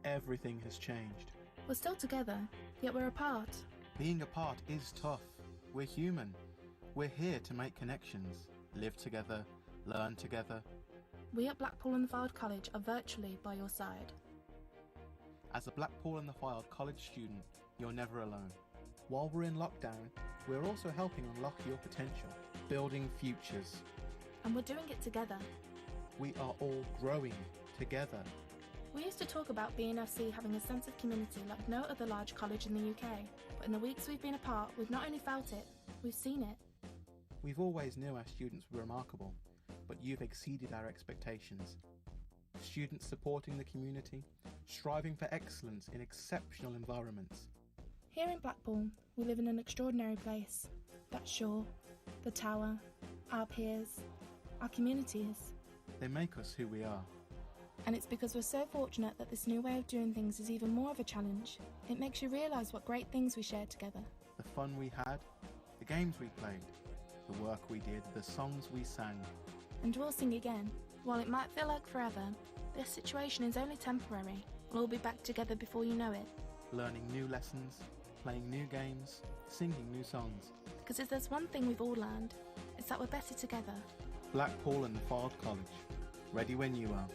Everything has changed. We're still together, yet we're apart. Being apart is tough. We're human. We're here to make connections, live together, learn together. We at Blackpool and the Fylde College are virtually by your side. As a Blackpool and the Fylde College student, you're never alone. While we're in lockdown, we're also helping unlock your potential, building futures. And we're doing it together. We are all growing together. We used to talk about B&FC having a sense of community like no other large college in the UK, but in the weeks we've been apart, we've not only felt it, we've seen it. We've always knew our students were remarkable, but you've exceeded our expectations. Students supporting the community, striving for excellence in exceptional environments. Here in Blackpool, we live in an extraordinary place. That shore, the tower, our peers, our communities. They make us who we are. And it's because we're so fortunate that this new way of doing things is even more of a challenge. It makes you realise what great things we shared together. The fun we had, the games we played, the work we did, the songs we sang. And we'll sing again. While it might feel like forever, this situation is only temporary. We'll all be back together before you know it. Learning new lessons, playing new games, singing new songs. Because if there's one thing we've all learned, it's that we're better together. Blackpool and the Fylde College. Ready when you are.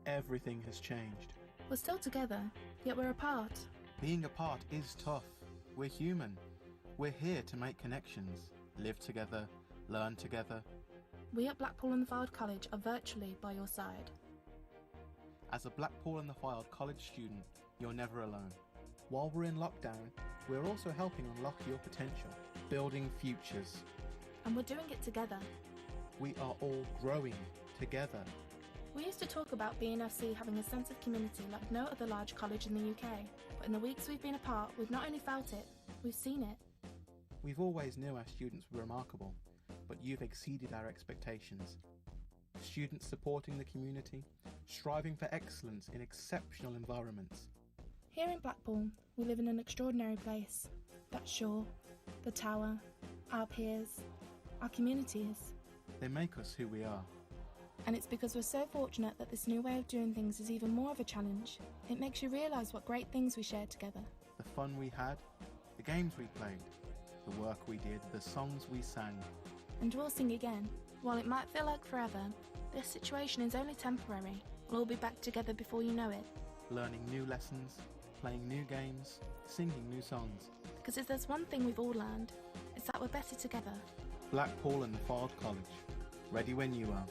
Everything has changed. We're still together, yet we're apart. Being apart is tough. We're human. We're here to make connections, live together, learn together. We at Blackpool and the Fylde College are virtually by your side. As a Blackpool and the Fylde College student, you're never alone. While we're in lockdown, we're also helping unlock your potential, building futures. And we're doing it together. We are all growing together. We used to talk about B&FC having a sense of community like no other large college in the UK, but in the weeks we've been apart, we've not only felt it, we've seen it. We've always knew our students were remarkable, but you've exceeded our expectations. Students supporting the community, striving for excellence in exceptional environments. Here in Blackpool, we live in an extraordinary place. That shore, the tower, our peers, our communities. They make us who we are. And it's because we're so fortunate that this new way of doing things is even more of a challenge. It makes you realise what great things we shared together. The fun we had, the games we played, the work we did, the songs we sang. And we'll sing again. While it might feel like forever, this situation is only temporary. We'll all be back together before you know it. Learning new lessons, playing new games, singing new songs. Because if there's one thing we've all learned, it's that we're better together. Blackpool and Fylde College. Ready when you are.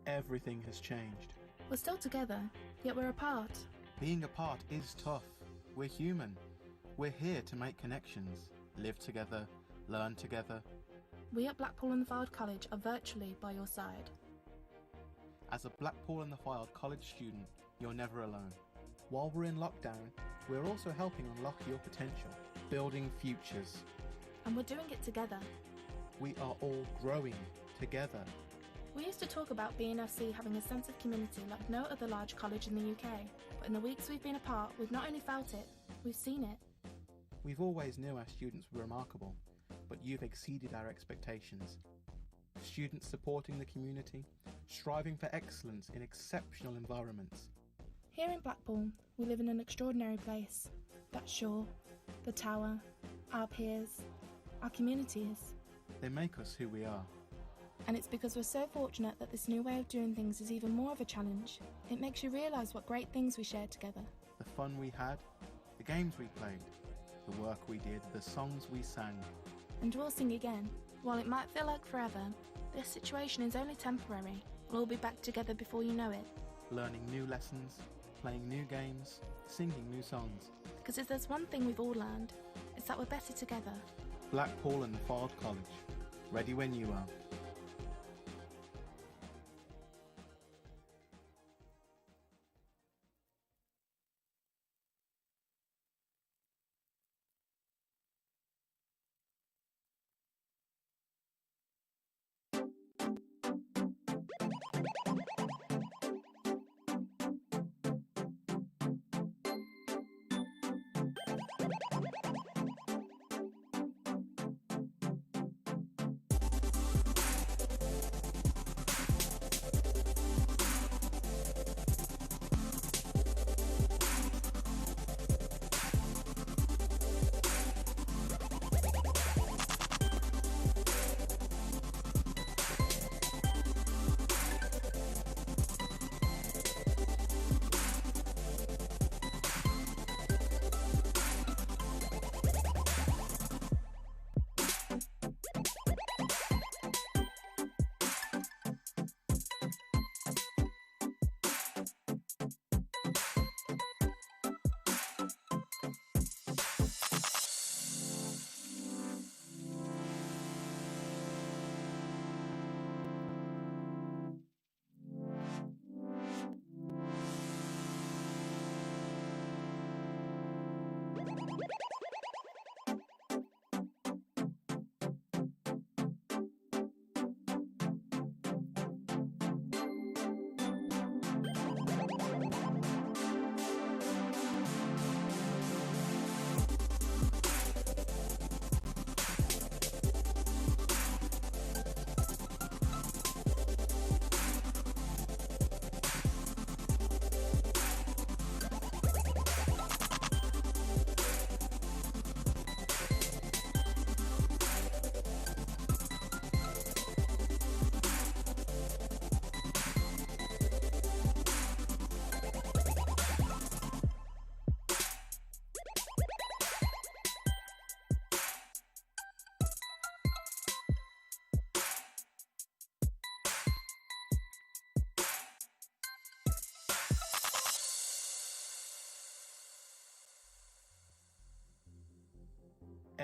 Everything has changed. We're still together, yet we're apart. Being apart is tough. We're human. We're here to make connections, live together, learn together. We at Blackpool and Fylde College are virtually by your side. As a Blackpool and Fylde College student, you're never alone. While we're in lockdown, we're also helping unlock your potential, building futures. And we're doing it together. We are all growing together. We used to talk about B&FC having a sense of community like no other large college in the UK, but in the weeks we've been apart, we've not only felt it, we've seen it. We've always knew our students were remarkable, but you've exceeded our expectations. Students supporting the community, striving for excellence in exceptional environments. Here in Blackpool, we live in an extraordinary place. That shore, the tower, our peers, our communities. They make us who we are. And it's because we're so fortunate that this new way of doing things is even more of a challenge. It makes you realise what great things we shared together. The fun we had, the games we played, the work we did, the songs we sang. And we'll sing again. While it might feel like forever, this situation is only temporary. We'll all be back together before you know it. Learning new lessons, playing new games, singing new songs. Because if there's one thing we've all learned, it's that we're better together. Blackpool and Fylde College. Ready when you are.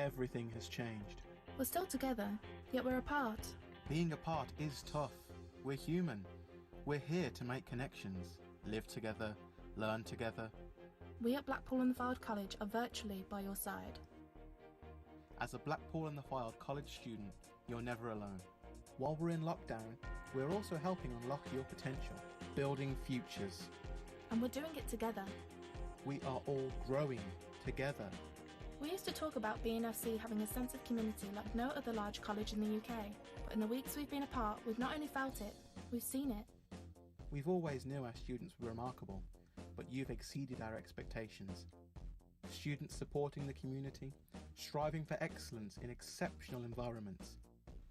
Everything has changed. We're still together, yet we're apart. Being apart is tough. We're human. We're here to make connections, live together, learn together. We at Blackpool and the Fylde College are virtually by your side. As a Blackpool and the Fylde College student, you're never alone. While we're in lockdown, we're also helping unlock your potential, building futures. And we're doing it together. We are all growing together. We used to talk about B&FC having a sense of community like no other large college in the UK, but in the weeks we've been apart, we've not only felt it, we've seen it. We've always knew our students were remarkable, but you've exceeded our expectations. Students supporting the community, striving for excellence in exceptional environments.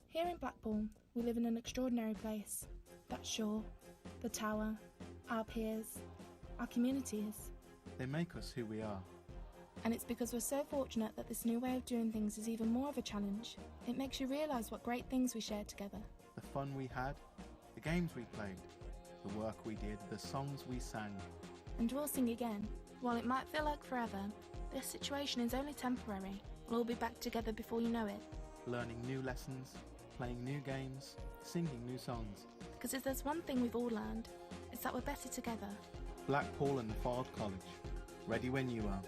Here in Blackpool, we live in an extraordinary place. That's Shaw, the Tower, our peers, our communities. They make us who we are. And it's because we're so fortunate that this new way of doing things is even more of a challenge. It makes you realise what great things we shared together. The fun we had, the games we played, the work we did, the songs we sang. And we'll sing again. While it might feel like forever, this situation is only temporary. We'll all be back together before you know it. Learning new lessons, playing new games, singing new songs. Because if there's one thing we've all learned, it's that we're better together. Blackpool and the Fylde College. Ready when you are.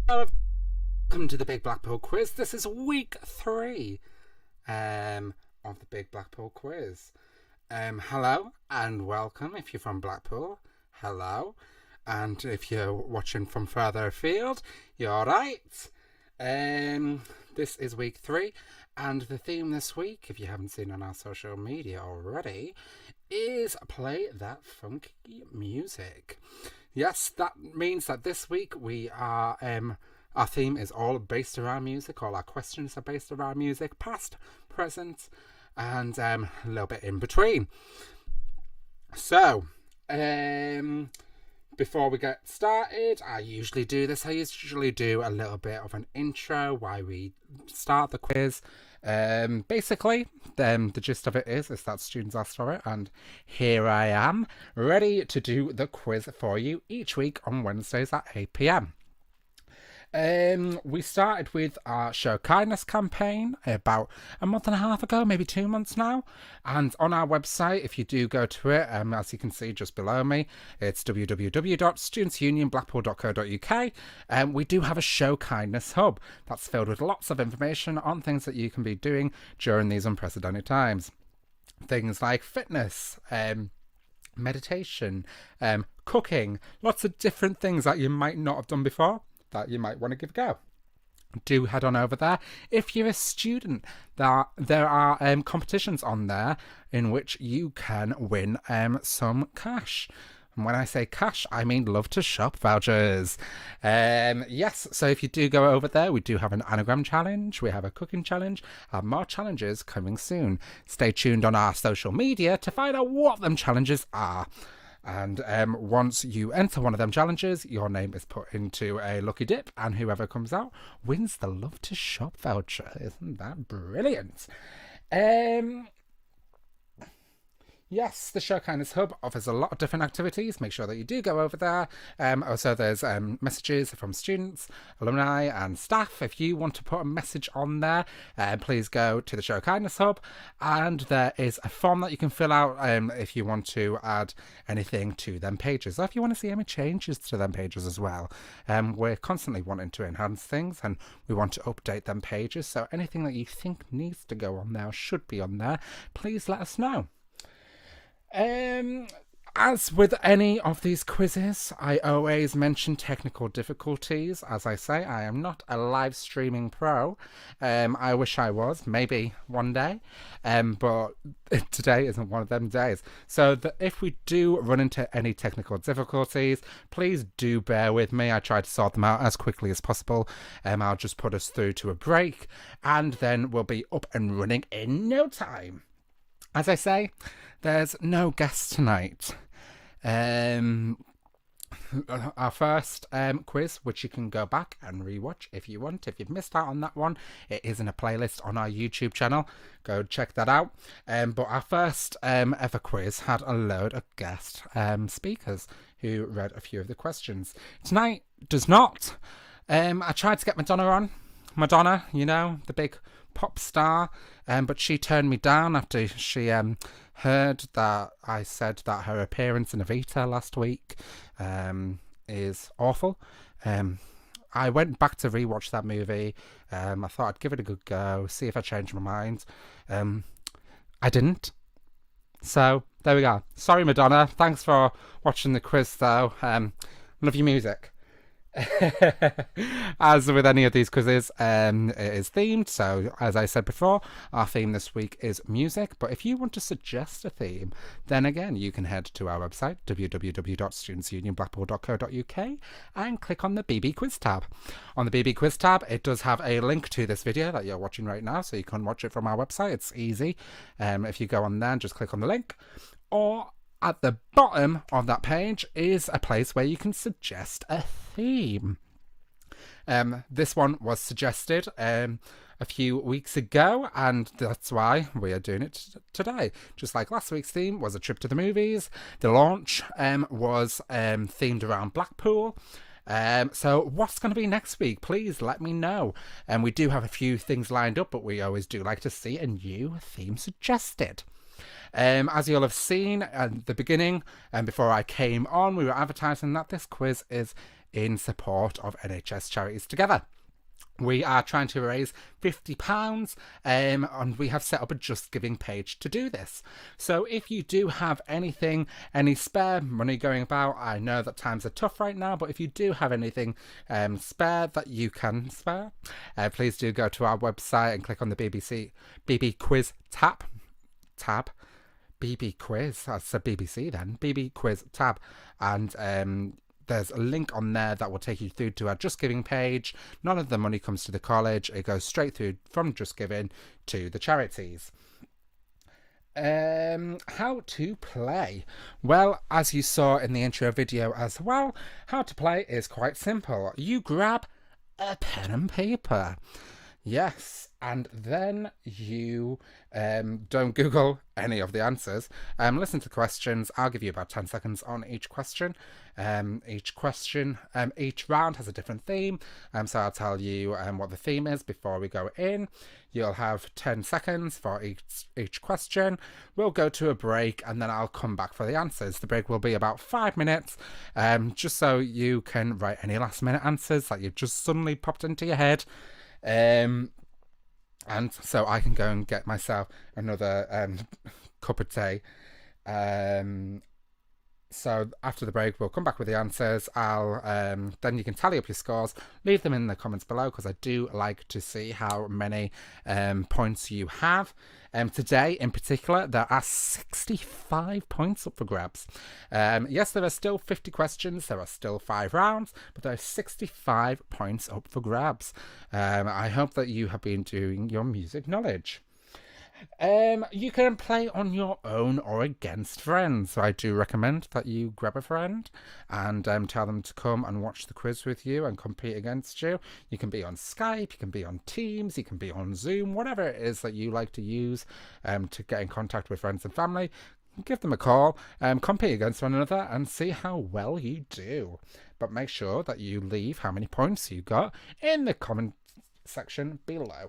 Hello, welcome to the Big Blackpool Quiz. This is week 3 of the Big Blackpool Quiz. Hello and welcome if you're from Blackpool. Hello. And if you're watching from further afield, you're right. This is week 3, and the theme this week, if you haven't seen on our social media already, is play that funky music. Yes, that means that this week we are, our theme is all based around music. All our questions are based around music, past, present, and a little bit in between. So, before we get started, I usually do this. I usually do a little bit of an intro, why we start the quiz. Basically, the gist of it is that students asked for it, and here I am, ready to do the quiz for you each week on Wednesdays at 8 p.m. We started with our Show Kindness campaign about a month and a half ago, maybe 2 months now. And on our website, if you do go to it, as you can see just below me, it's www.studentsunionblackpool.co.uk. We do have a Show Kindness hub that's filled with lots of information on things that you can be doing during these unprecedented times. Things like fitness, meditation, cooking, lots of different things that you might not have done before, that you might want to give a go. Do head on over there. If you're a student, there are competitions on there in which you can win some cash. And when I say cash, I mean love to shop vouchers. Yes, so if you do go over there, we do have an anagram challenge, we have a cooking challenge, and more challenges coming soon. Stay tuned on our social media to find out what them challenges are. And once you enter one of them challenges, your name is put into a lucky dip, and whoever comes out wins the Love to Shop voucher. Isn't that brilliant? Yes, the Show Kindness Hub offers a lot of different activities. Make sure that you do go over there. Also, there's messages from students, alumni and staff. If you want to put a message on there, please go to the Show Kindness Hub, and there is a form that you can fill out if you want to add anything to them pages, or if you want to see any changes to them pages as well. We're constantly wanting to enhance things, and we want to update them pages, so anything that you think needs to go on there, should be on there, please let us know. As with any of these quizzes, I always mention technical difficulties. As I say, I am not a live streaming pro. I wish I was, maybe one day, but today isn't one of them days. So if we do run into any technical difficulties, please do bear with me. I try to sort them out as quickly as possible. I'll just put us through to a break, and then we'll be up and running in no time. As I say, there's no guest tonight. Our first quiz, which you can go back and rewatch if you want. If you've missed out on that one, it is in a playlist on our YouTube channel. Go check that out. But our first ever quiz had a load of guest speakers who read a few of the questions. Tonight does not. I tried to get Madonna on. Madonna, you know, the big pop star, but she turned me down after she heard that I said that her appearance in Evita last week is awful. I went back to rewatch that movie. I thought I'd give it a good go, see if I changed my mind. I didn't. So there we go. Sorry, Madonna. Thanks for watching the quiz, though. Love your music. As with any of these quizzes, it is themed. So as I said before, our theme this week is music, but if you want to suggest a theme, then again you can head to our website www.studentsunionblackpool.co.uk and click on the BB Quiz tab. On the BB Quiz tab, it does have a link to this video that you're watching right now, so you can watch it from our website. It's easy. If you go on there and just click on the link, or at the bottom of that page is a place where you can suggest a theme. This one was suggested a few weeks ago, and that's why we are doing it today. Just like last week's theme was a trip to the movies, the launch was themed around Blackpool. So what's going to be next week? Please let me know. We do have a few things lined up, but we always do like to see a new theme suggested. As you'll have seen at the beginning, and before I came on, we were advertising that this quiz is in support of NHS Charities Together. We are trying to raise £50, and we have set up a Just Giving page to do this. So if you do have anything, any spare money going about, I know that times are tough right now, but if you do have anything spare that you can spare, please do go to our website and click on the BB Quiz tab. BB Quiz, that's a BBC then, BB Quiz tab, and there's a link on there that will take you through to our Just Giving page. None of the money comes to the college, it goes straight through from Just Giving to the charities. How to play? Well, as you saw in the intro video as well, how to play is quite simple. You grab a pen and paper. Yes, and then you don't Google any of the answers. Listen to the questions. I'll give you about 10 seconds on each question. Each round has a different theme. So I'll tell you what the theme is before we go in. You'll have 10 seconds for each question. We'll go to a break, and then I'll come back for the answers. The break will be about 5 minutes, just so you can write any last minute answers that you've just suddenly popped into your head. And so I can go and get myself another cup of tea. So after the break, we'll come back with the answers. Then you can tally up your scores. Leave them in the comments below, because I do like to see how many points you have. Today, in particular, there are 65 points up for grabs. Yes, there are still 50 questions. There are still 5 rounds, but there are 65 points up for grabs. I hope that you have been doing your music knowledge. You can play on your own or against friends. So I do recommend that you grab a friend and tell them to come and watch the quiz with you and compete against you. You can be on Skype, you can be on Teams, you can be on Zoom, whatever it is that you like to use to get in contact with friends and family. give them a call, compete against one another and see how well you do. But make sure that you leave how many points you got in the comment section below.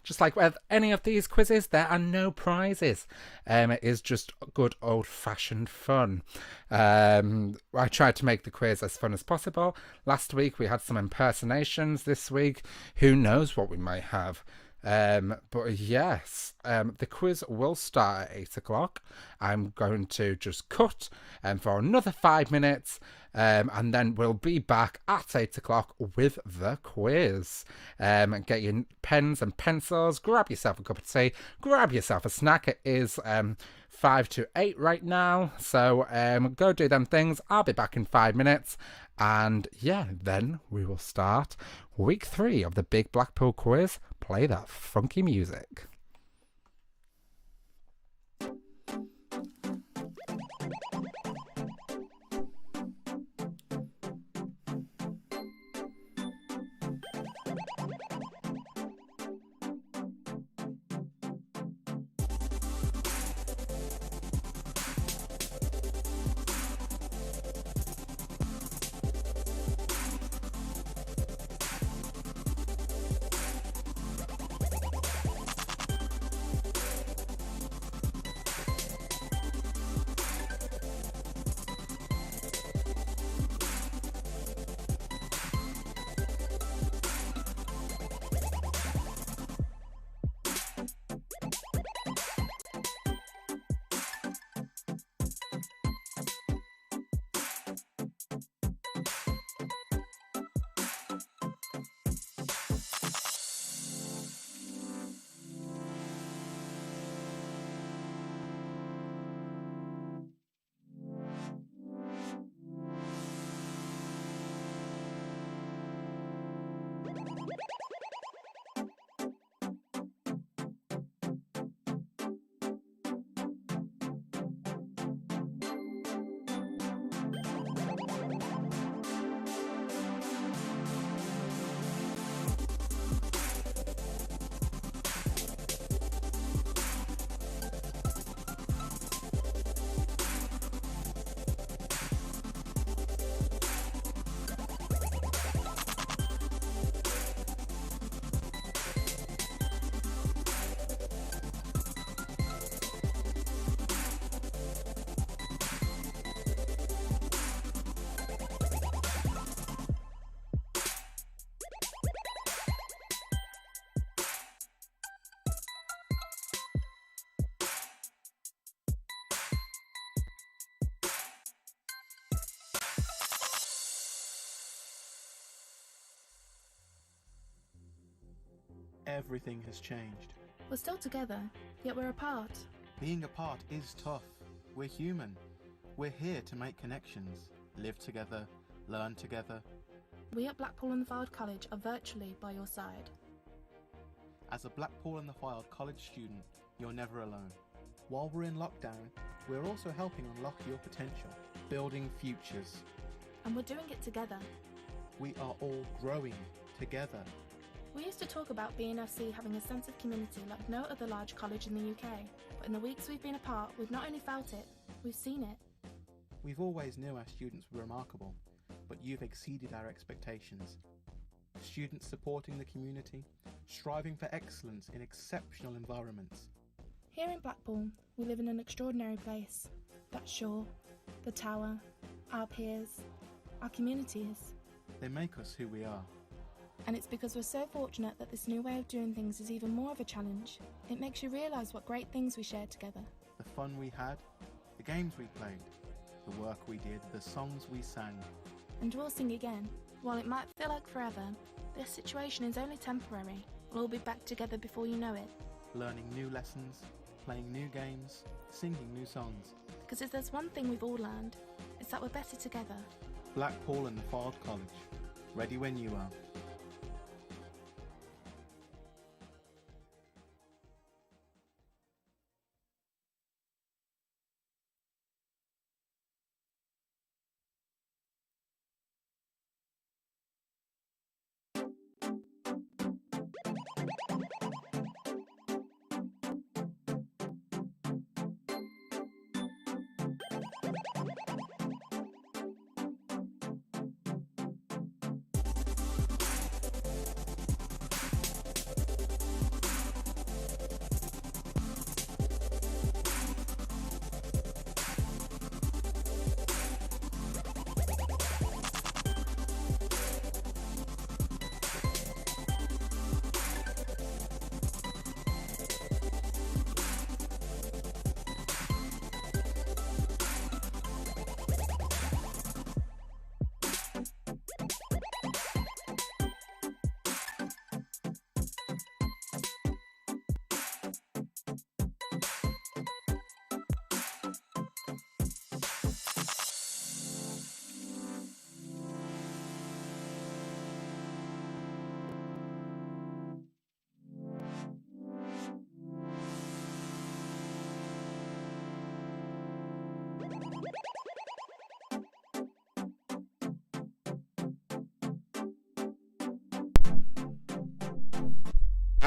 Just like with any of these quizzes, there are no prizes. It is just good old-fashioned fun. I tried to make the quiz as fun as possible. Last week we had some impersonations. This week, who knows what we might have. But yes, the quiz will start at 8 o'clock. I'm going to just cut for another 5 minutes, and then we'll be back at 8 o'clock with the quiz. Get your pens and pencils, grab yourself a cup of tea, grab yourself a snack. It is 5 to 8 right now, so go do them things. I'll be back in 5 minutes. And yeah, then we will start week 3 of the Big Blackpool Quiz. Play that funky music. Everything has changed. We're still together, yet we're apart. Being apart is tough. We're human. We're here to make connections, live together, learn together. We at Blackpool and the Fylde College are virtually by your side. As a Blackpool and the Fylde College student, you're never alone. While we're in lockdown, we're also helping unlock your potential, building futures. And we're doing it together. We are all growing together. We used to talk about B&FC having a sense of community like no other large college in the UK, but in the weeks we've been apart, we've not only felt it, we've seen it. We've always knew our students were remarkable, but you've exceeded our expectations. Students supporting the community, striving for excellence in exceptional environments. Here in Blackpool, we live in an extraordinary place. That's Shaw, the Tower, our peers, our communities. They make us who we are. And it's because we're so fortunate that this new way of doing things is even more of a challenge. It makes you realise what great things we shared together. The fun we had, the games we played, the work we did, the songs we sang. And we'll sing again. While it might feel like forever, this situation is only temporary. We'll all be back together before you know it. Learning new lessons, playing new games, singing new songs. Because if there's one thing we've all learned, it's that we're better together. Blackpool and the Fylde College. Ready when you are.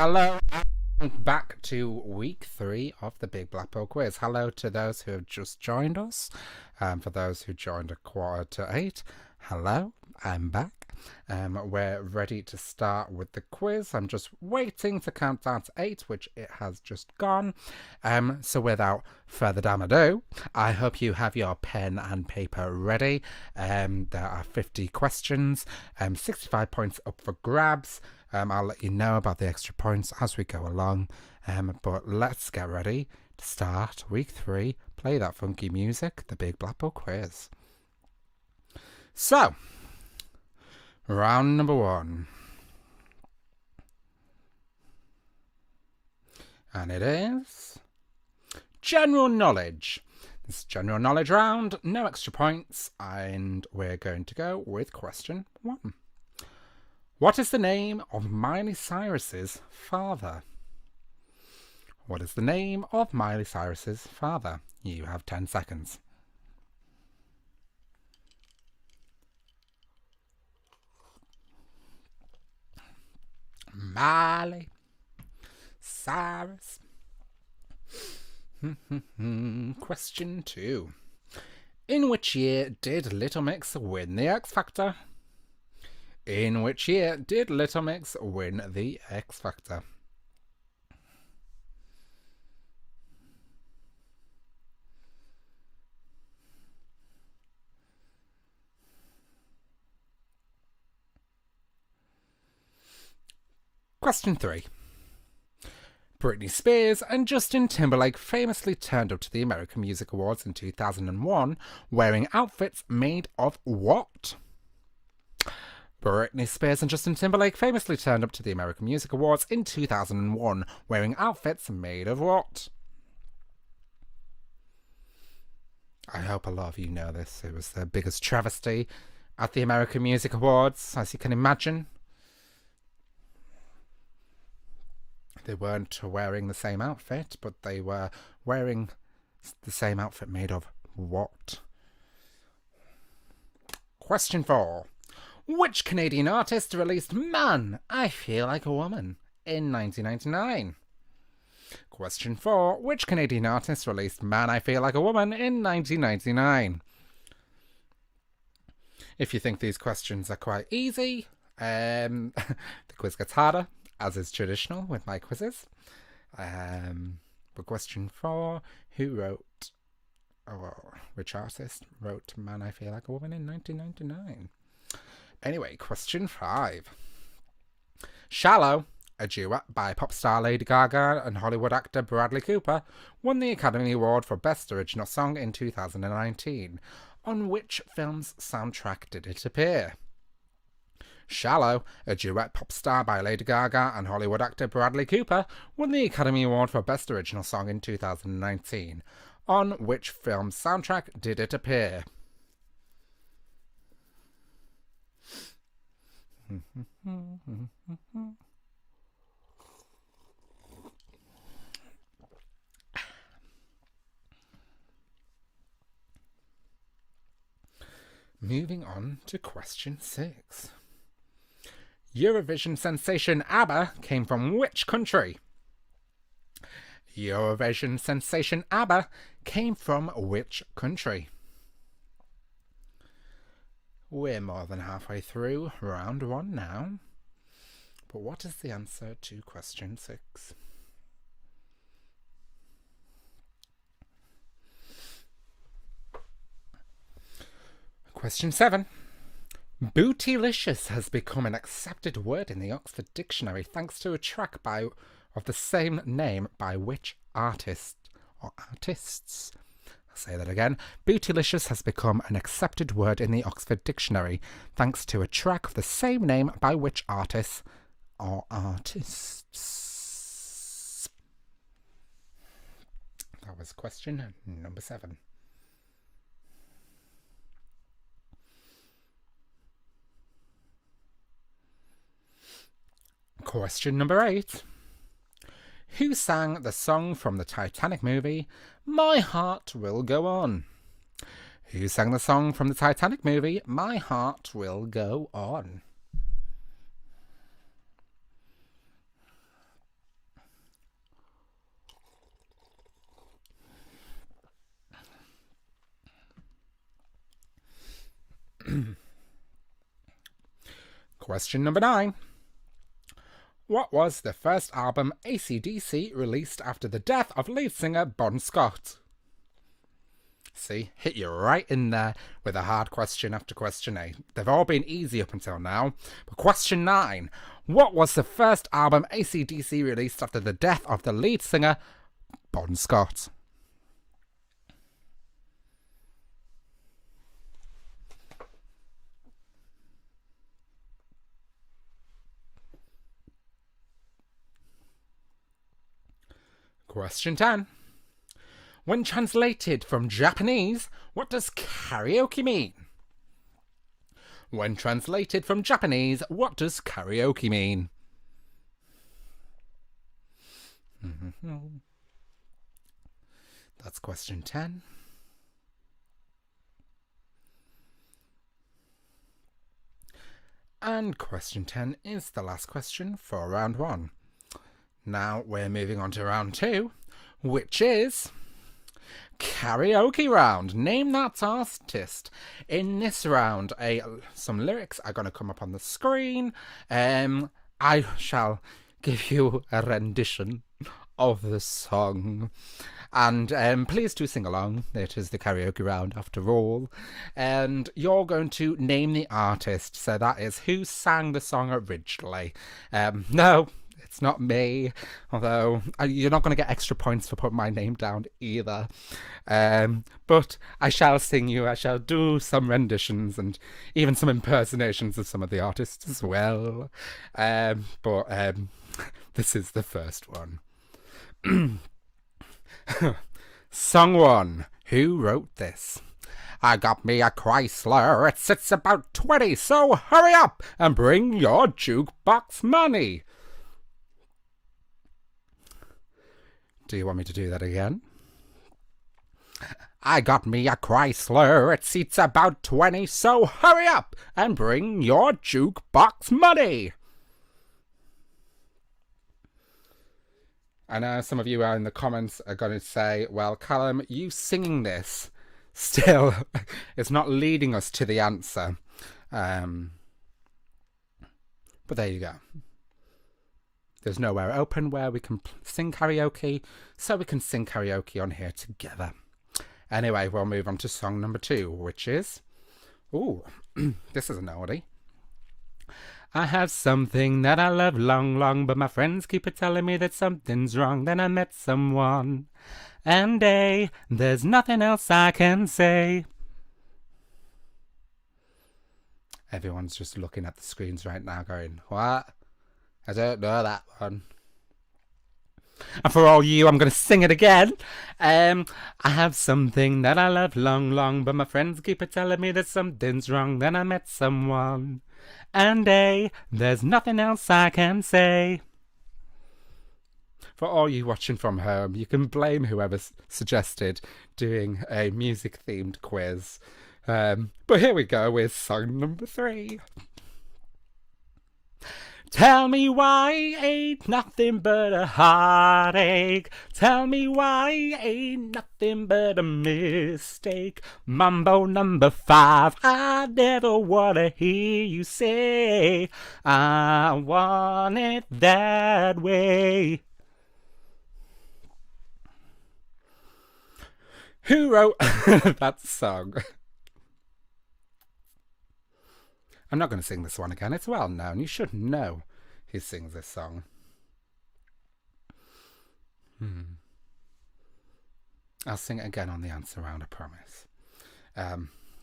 Hello, and back to week 3 of the Big Blackpool Quiz. Hello to those who have just joined us. For those who joined at 7:45, hello, I'm back. We're ready to start with the quiz. I'm just waiting to count down to 8, which it has just gone. So without further ado, I hope you have your pen and paper ready. There are 50 questions, 65 points up for grabs. I'll let you know about the extra points as we go along. But let's get ready to start week 3. Play that funky music, the Big Blackpool Quiz. So, round number 1. And it is general knowledge. This is general knowledge round, no extra points, and we're going to go with question 1. What is the name of Miley Cyrus's father? What is the name of Miley Cyrus's father? You have 10 seconds. Miley Cyrus. Question 2. In which year did Little Mix win the X Factor? In which year did Little Mix win the X Factor? Question 3. Britney Spears and Justin Timberlake famously turned up to the American Music Awards in 2001 wearing outfits made of what? Britney Spears and Justin Timberlake famously turned up to the American Music Awards in 2001 wearing outfits made of what? I hope a lot of you know this. It was the biggest travesty at the American Music Awards, as you can imagine. They weren't wearing the same outfit, but they were wearing the same outfit made of what? Question 4. Which Canadian artist released Man, I Feel Like a Woman in 1999? Question 4. Which Canadian artist released Man, I Feel Like a Woman in 1999? If you think these questions are quite easy, the quiz gets harder, as is traditional with my quizzes. But question 4, which artist wrote Man, I Feel Like a Woman in 1999? Anyway, question 5. Shallow, a duet by pop star Lady Gaga and Hollywood actor Bradley Cooper, won the Academy Award for Best Original Song in 2019. On which film's soundtrack did it appear? Shallow, a duet pop star by Lady Gaga and Hollywood actor Bradley Cooper, won the Academy Award for Best Original Song in 2019. On which film's soundtrack did it appear? Moving on to question 6. Eurovision sensation ABBA came from which country? Eurovision sensation ABBA came from which country? We're more than halfway through round 1 now. But what is the answer to question 6? Question 7. Bootylicious has become an accepted word in the Oxford Dictionary thanks to a track of the same name by which artist or artists? I'll say that again. Bootylicious has become an accepted word in the Oxford Dictionary thanks to a track of the same name by which artists or artists? That was question number 7. Question number 8. Who sang the song from the Titanic movie, My Heart Will Go On? Who sang the song from the Titanic movie, My Heart Will Go On? Question number 9. What was the first album AC/DC released after the death of lead singer Bon Scott? See, hit you right in there with a hard question after question 8. They've all been easy up until now. But question 9. What was the first album AC/DC released after the death of the lead singer Bon Scott? Question 10. When translated from Japanese, what does karaoke mean? When translated from Japanese, what does karaoke mean? That's question 10. And question 10 is the last question for round 1. Now we're moving on to round 2, which is karaoke round. Name that artist. In this round, some lyrics are going to come up on the screen. I shall give you a rendition of the song. And please do sing along. It is the karaoke round after all. And you're going to name the artist. So that is who sang the song originally. No, it's not me, although you're not going to get extra points for putting my name down either. But I shall sing you, I shall do some renditions and even some impersonations of some of the artists as well. But this is the first one. Song 1. Who wrote this? I got me a Chrysler, it sits about 20, so hurry up and bring your jukebox money. Do you want me to do that again? I got me a Chrysler, it seats about 20, so hurry up and bring your jukebox money. I know some of you are in the comments are going to say, well, Callum, you singing this still is not leading us to the answer. But there you go. There's nowhere open where we can sing karaoke, so we can sing karaoke on here together. Anyway, we'll move on to song number 2, which is... Ooh, this is an oldie. I have something that I love long, but my friends keep telling me that something's wrong. Then I met someone, and there's nothing else I can say. Everyone's just looking at the screens right now going, what? I don't know that one. And for all you, I'm going to sing it again. I have something that I love long, but my friends keep telling me that something's wrong. Then I met someone, and there's nothing else I can say. For all you watching from home, you can blame whoever suggested doing a music-themed quiz. But here we go with song number 3. Tell me why ain't nothing but a heartache. Tell me why ain't nothing but a mistake. Mambo number 5, I never wanna hear you say I want it that way. Who wrote that song? I'm not going to sing this one again. It's well known. You should know who sings this song. I'll sing it again on the answer round, I promise.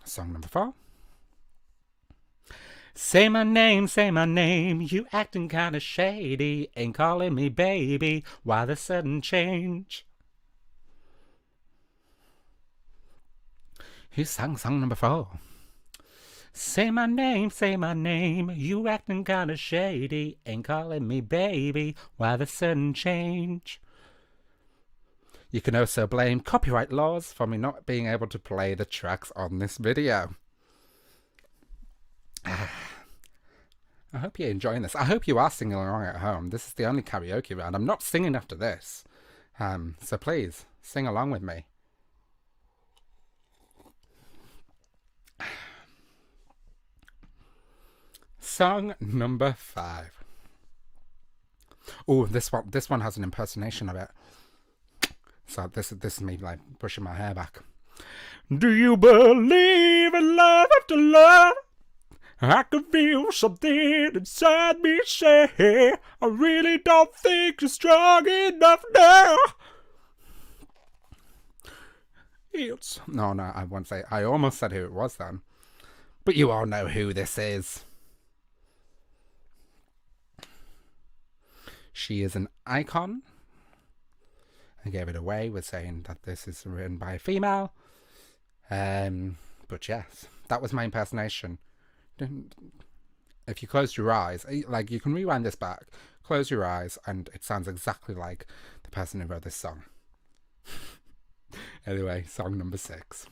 Song number 4. Say my name, you acting kinda shady. Ain't calling me baby, why the sudden change? Who sang song number 4? Say my name, you acting kinda shady. Ain't calling me baby, why the sudden change? You can also blame copyright laws for me not being able to play the tracks on this video. I hope you're enjoying this. I hope you are singing along at home. This is the only karaoke round. I'm not singing after this. So please, sing along with me. Song number 5. Oh, this one has an impersonation of it. So this is me like brushing my hair back. Do you believe in love after love? I can feel something inside me say, I really don't think you're strong enough now. No, I won't say. I almost said who it was then. But you all know who this is. She is an icon. I gave it away with saying that this is written by a female. But yes, that was my impersonation. If you close your eyes, like you can rewind this back, close your eyes, and it sounds exactly like the person who wrote this song. Anyway, song number 6.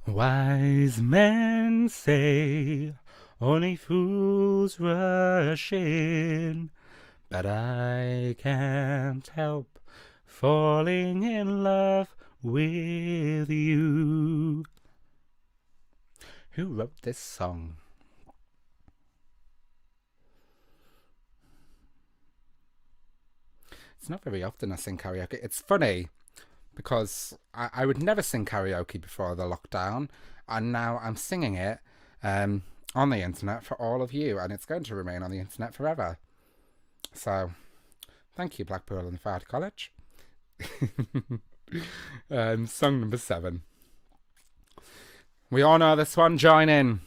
Wise men say only fools rush in, but I can't help falling in love with you. Who wrote this song? It's not very often I sing karaoke. It's funny because I would never sing karaoke before the lockdown, and now I'm singing it on the internet for all of you, and it's going to remain on the internet forever. So, thank you, Blackpool and Fard College. Song number 7. We all know this one, join in.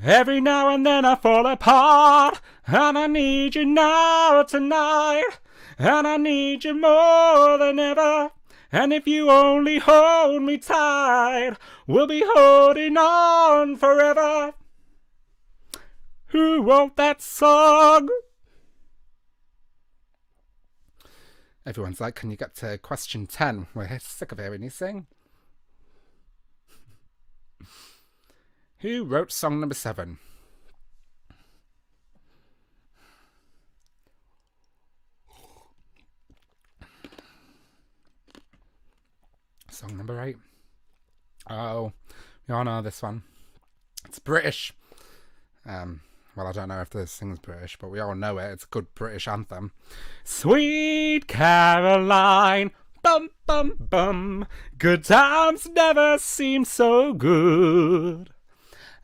Every now and then I fall apart, and I need you now tonight, and I need you more than ever, and if you only hold me tight, we'll be holding on forever. Who wrote that song? Everyone's like, can you get to question 10? We're sick of hearing you sing. Who wrote song number 7? Song number 8. Oh, we all know this one. It's British. Well, I don't know if this thing's British, but we all know it. It's a good British anthem. Sweet Caroline, bum, bum, bum. Good times never seem so good.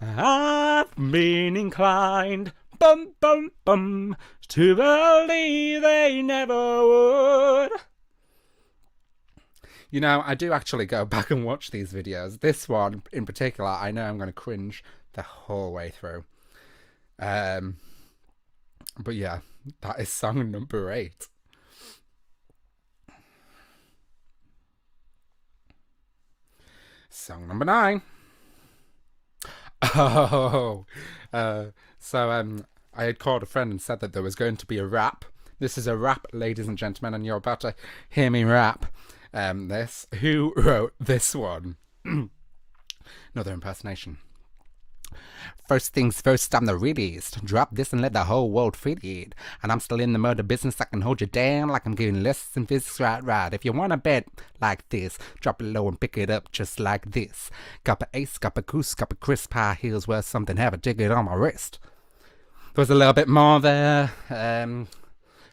I've been inclined, bum, bum, bum, to believe they never would. You know, I do actually go back and watch these videos. This one, in particular, I know I'm going to cringe the whole way through. But yeah, that is song number 8. Song number 9. Oh, so I had called a friend and said that there was going to be a rap. This is a rap, ladies and gentlemen, and you're about to hear me rap. This. Who wrote this one? Another impersonation. First things first, I'm the realest. Drop this and let the whole world feel it. And I'm still in the murder business. I can hold you down like I'm giving lessons in physics. Right. If you want to bet like this, drop it low and pick it up just like this. Got a ace, got a goose, got a crisp, high heels worth something. Have a ticket on my wrist. There was a little bit more there. A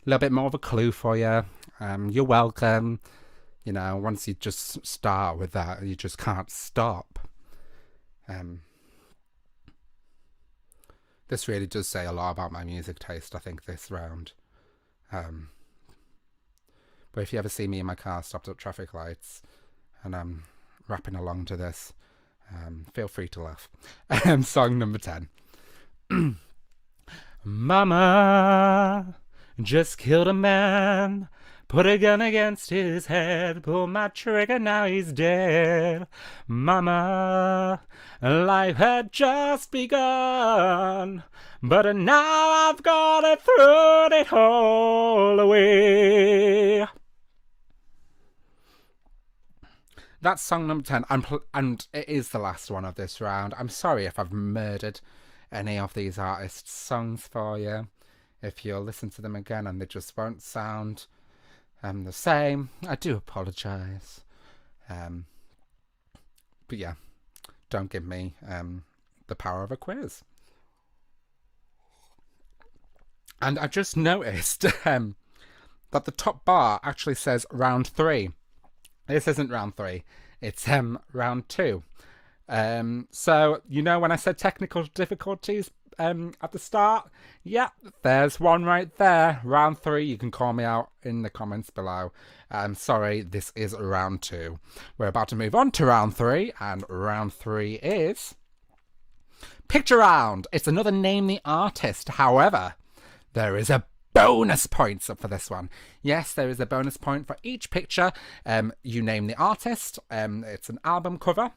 little bit more of a clue for you. You're welcome. You know, once you just start with that, you just can't stop. This really does say a lot about my music taste, I think, this round. But if you ever see me in my car stopped at traffic lights and I'm rapping along to this, feel free to laugh. Song number 10. Mama just killed a man. Put a gun against his head, pull my trigger, now he's dead. Mama, life had just begun, but now I've gotta throw it all away. That's song number 10, and it is the last one of this round. I'm sorry if I've murdered any of these artists' songs for you. If you'll listen to them again and they just won't sound the same, I do apologise. But yeah, don't give me the power of a quiz. And I just noticed that the top bar actually says round 3. This isn't round 3. It's round 2. So, when I said technical difficulties at the start, yeah, there's one right there. Round 3, you can call me out in the comments below. I'm sorry, this is round 2. We're about to move on to round 3, and round 3 is Picture Round. It's another Name the Artist. However, there is a bonus points up for this one. Yes, there is a bonus point for each picture. You name the artist. It's an album cover.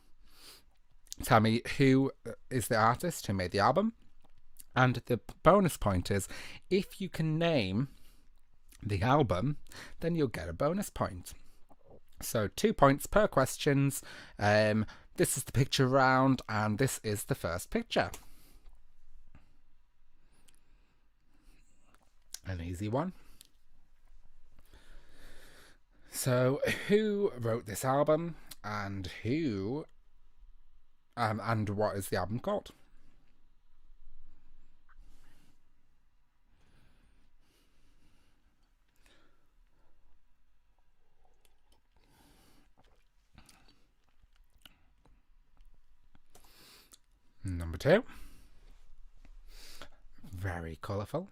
Tell me who is the artist who made the album. And the bonus point is, if you can name the album, then you'll get a bonus point. So 2 points per questions. This is the picture round, and this is the first picture. An easy one. So, who wrote this album, and and what is the album called? Number 2. Very colourful.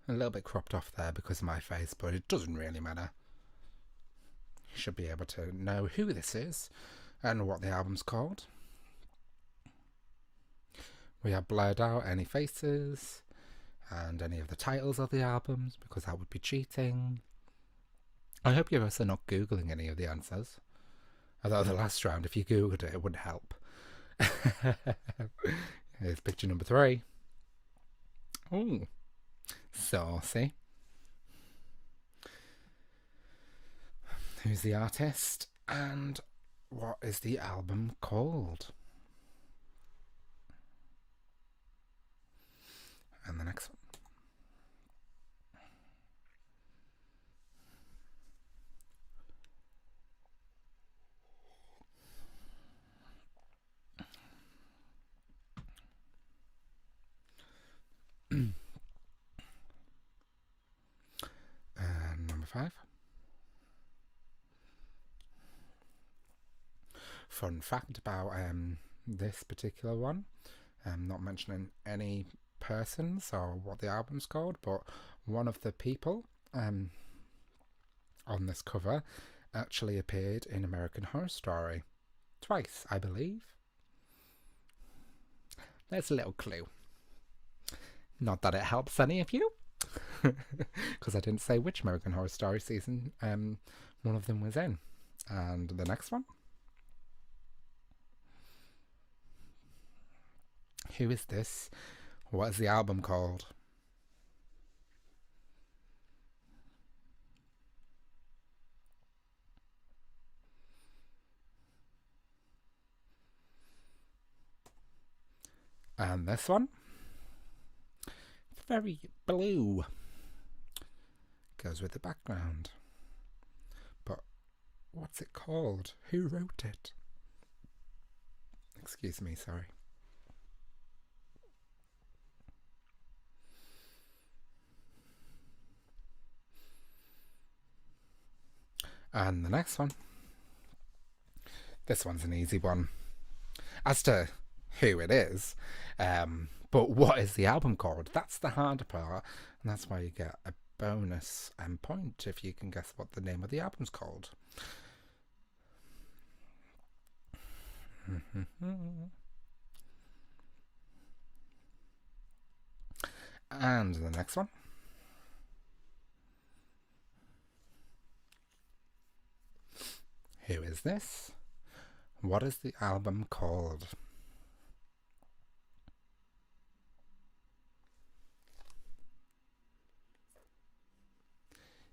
A little bit cropped off there because of my face, but it doesn't really matter. You should be able to know who this is and what the album's called. We have blurred out any faces and any of the titles of the albums because that would be cheating. I hope you're also not Googling any of the answers. Although the last round, if you Googled it, it wouldn't help. Here's picture number 3. Oh, saucy. Who's the artist and what is the album called? And the next one. And number 5. Fun fact about this particular one. I'm not mentioning any persons or what the album's called, but one of the people on this cover actually appeared in American Horror Story. Twice, I believe. There's a little clue. Not that it helps any of you, because I didn't say which American Horror Story season one of them was in. And the next one. Who is this? What is the album called? And this one. Very blue. Goes with the background. But what's it called? Who wrote it? Excuse me, sorry. And the next one. This one's an easy one. As to who it is, but what is the album called? That's the harder part, and that's why you get a bonus point if you can guess what the name of the album's called. And the next one. Who is this? What is the album called?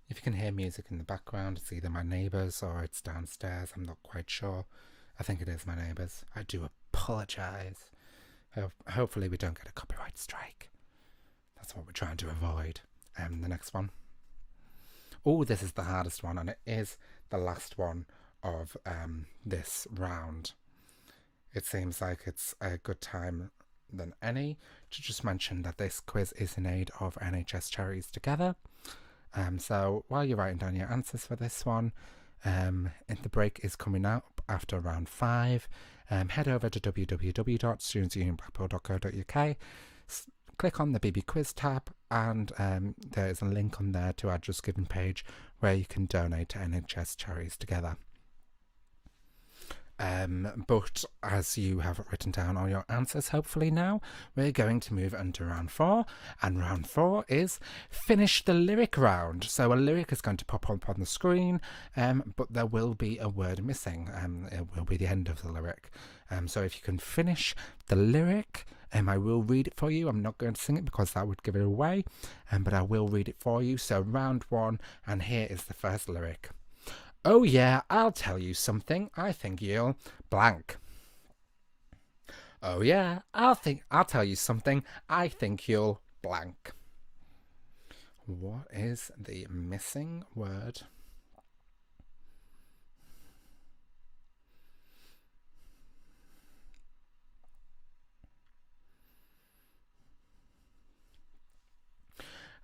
If you can hear music in the background, it's either my neighbours or it's downstairs. I'm not quite sure. I think it is my neighbours. I do apologise. Hopefully we don't get a copyright strike. That's what we're trying to avoid. The next one. Oh, this is the hardest one, and it is the last one of this round. It seems like it's a good time than any to just mention that this quiz is in aid of NHS Charities Together. So while you're writing down your answers for this one, the break is coming up after round 5. Head over to www.studentsunionblackpool.co.uk, click on the BB Quiz tab, and there is a link on there to our Just Giving page where you can donate to NHS Charities Together. But as you have written down all your answers, hopefully now, we're going to move on to round 4. And round 4 is Finish the Lyric round. So a lyric is going to pop up on the screen, but there will be a word missing. It will be the end of the lyric. So if you can finish the lyric, I will read it for you. I'm not going to sing it because that would give it away, but I will read it for you. So round 1, and here is the first lyric. Oh yeah, I'll tell you something. I think you'll blank. Oh yeah, I'll tell you something. I think you'll blank. What is the missing word?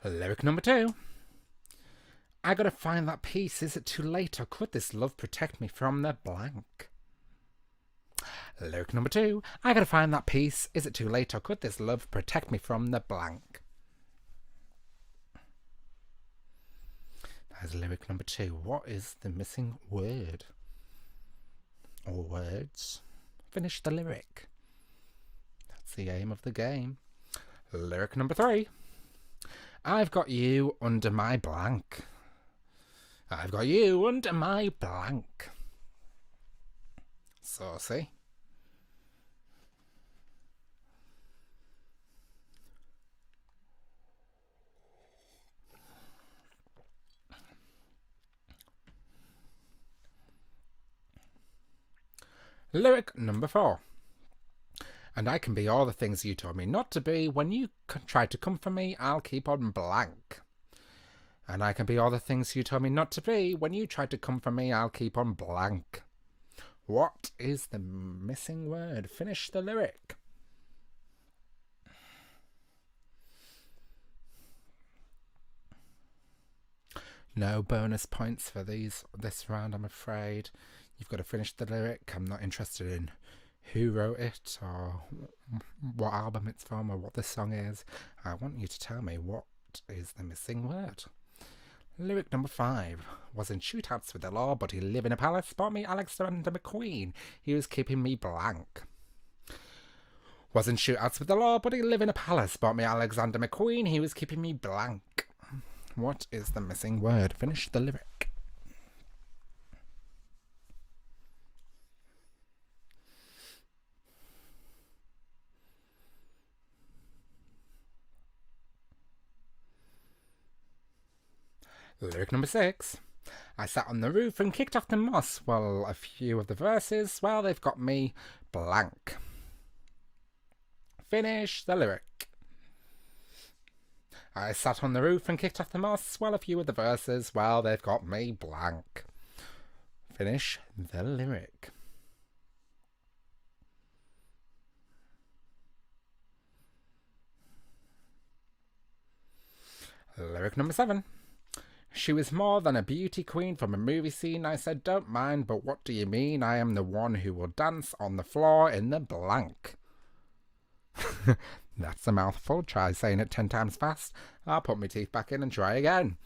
Lyric number 2. I gotta find that peace. Is it too late, or could this love protect me from the blank? Lyric number 2. I gotta find that peace. Is it too late, or could this love protect me from the blank? That is lyric number 2. What is the missing word? Or words? Finish the lyric. That's the aim of the game. Lyric number 3. I've got you under my blank. I've got you under my blank. Saucy. Lyric number 4. And I can be all the things you told me not to be. When you try to come for me, I'll keep on blank. And I can be all the things you told me not to be. When you try to come for me, I'll keep on blank. What is the missing word? Finish the lyric. No bonus points for this round, I'm afraid. You've got to finish the lyric. I'm not interested in who wrote it or what album it's from or what the song is. I want you to tell me what is the missing word. Lyric number 5. Was in shootouts with the law, but he lived in a palace. Bought me Alexander McQueen. He was keeping me blank. Was in shootouts with the law, but he lived in a palace. Bought me Alexander McQueen. He was keeping me blank. What is the missing word? Finish the lyric. Lyric number 6. I sat on the roof and kicked off the moss. Well, a few of the verses, well, they've got me blank. Finish the lyric. I sat on the roof and kicked off the moss. Well, a few of the verses, well, they've got me blank. Finish the lyric. Lyric number 7. She was more than a beauty queen from a movie scene. I said, don't mind, but what do you mean? I am the one who will dance on the floor in the blank. That's a mouthful. Try saying it 10 times fast. I'll put my teeth back in and try again.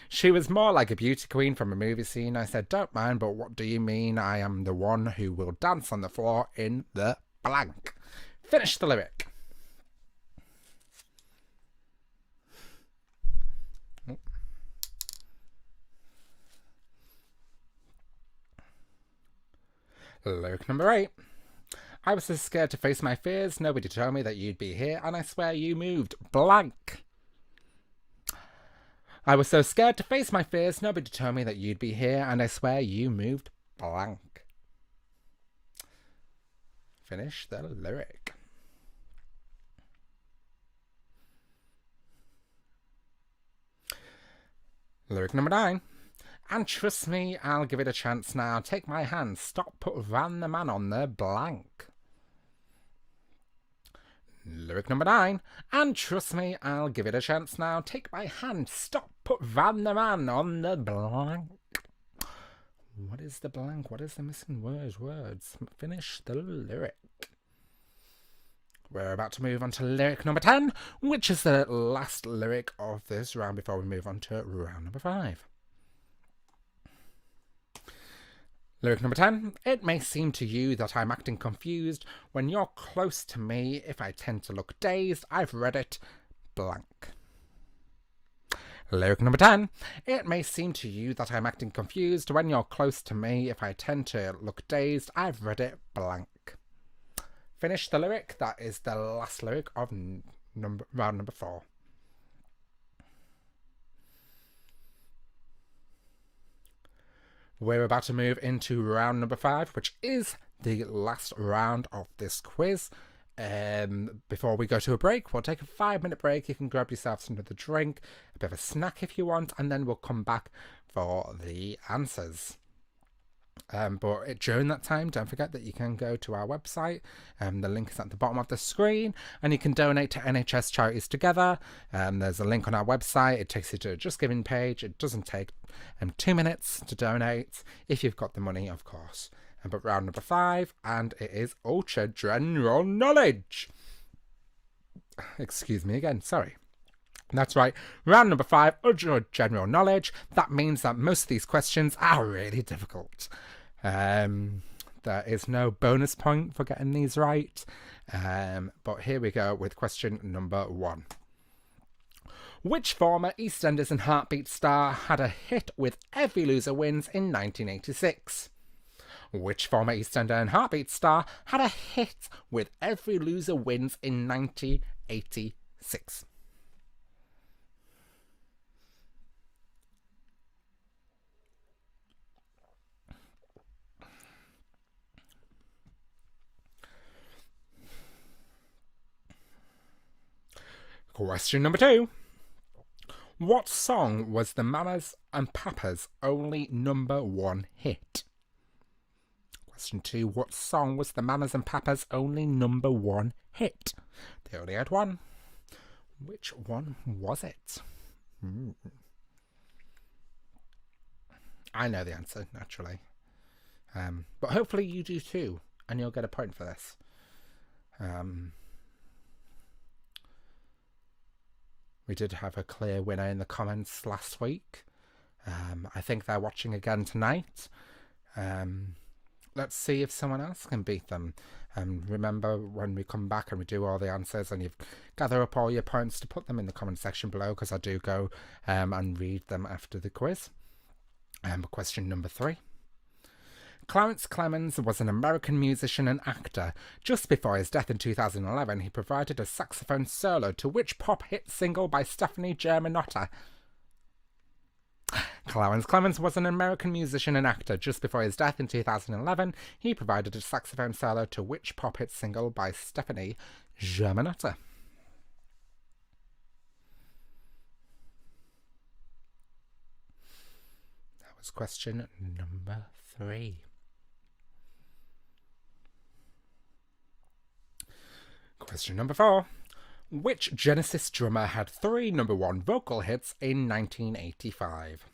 She was more like a beauty queen from a movie scene. I said, don't mind, but what do you mean? I am the one who will dance on the floor in the blank. Finish the lyric. Lyric number 8. I was so scared to face my fears. Nobody told me that you'd be here, and I swear you moved blank. I was so scared to face my fears. Nobody told me that you'd be here, and I swear you moved blank. Finish the lyric. Lyric number 9. And trust me, I'll give it a chance now. Take my hand. Stop, put Van the man on the blank. Lyric number 9. And trust me, I'll give it a chance now. Take my hand, stop, put Van the Man on the blank. What is the blank? What is the missing words? Finish the lyric. We're about to move on to lyric number 10, which is the last lyric of this round before we move on to round number 5. Lyric number 10. It may seem to you that I'm acting confused when you're close to me. If I tend to look dazed, I've read it blank. Lyric number 10. It may seem to you that I'm acting confused when you're close to me. If I tend to look dazed, I've read it blank. Finish the lyric. That is the last lyric of round number 4. We're about to move into round number 5, which is the last round of this quiz. Before we go to a break, we'll take a 5-minute break. You can grab yourself another drink, a bit of a snack if you want, and then we'll come back for the answers. But during that time, don't forget that you can go to our website. The link is at the bottom of the screen, and you can donate to NHS Charities Together. There's a link on our website. It takes you to a Just Giving page. It doesn't take 2 minutes to donate, if you've got the money, of course. But round number 5, and it is Ultra General Knowledge. Excuse me again, sorry. That's right, round number 5, Ultra General Knowledge. That means that most of these questions are really difficult. There is no bonus point for getting these right. But here we go with question number 1. Which former EastEnders and Heartbeat star had a hit with Every Loser Wins in 1986? Which former EastEnder and Heartbeat star had a hit with Every Loser Wins in 1986? Question number 2. What song was the Mamas and Papas' only number 1 hit? Question 2. What song was the Mamas and Papas' only number 1 hit? They only had one. Which one was it? I know the answer, naturally. But hopefully you do too, and you'll get a point for this. We did have a clear winner in the comments last week. I think they're watching again tonight. Let's see if someone else can beat them. Remember, when we come back and we do all the answers and you gather up all your points, to put them in the comment section below, because I do go and read them after the quiz. Question number 3. Clarence Clemons was an American musician and actor. Just before his death in 2011, he provided a saxophone solo to which pop hit single by Stephanie Germanotta? Clarence Clemons was an American musician and actor. Just before his death in 2011, he provided a saxophone solo to which pop hit single by Stephanie Germanotta? That was question number 3. Question number 4. Which Genesis drummer had 3 number 1 vocal hits in 1985?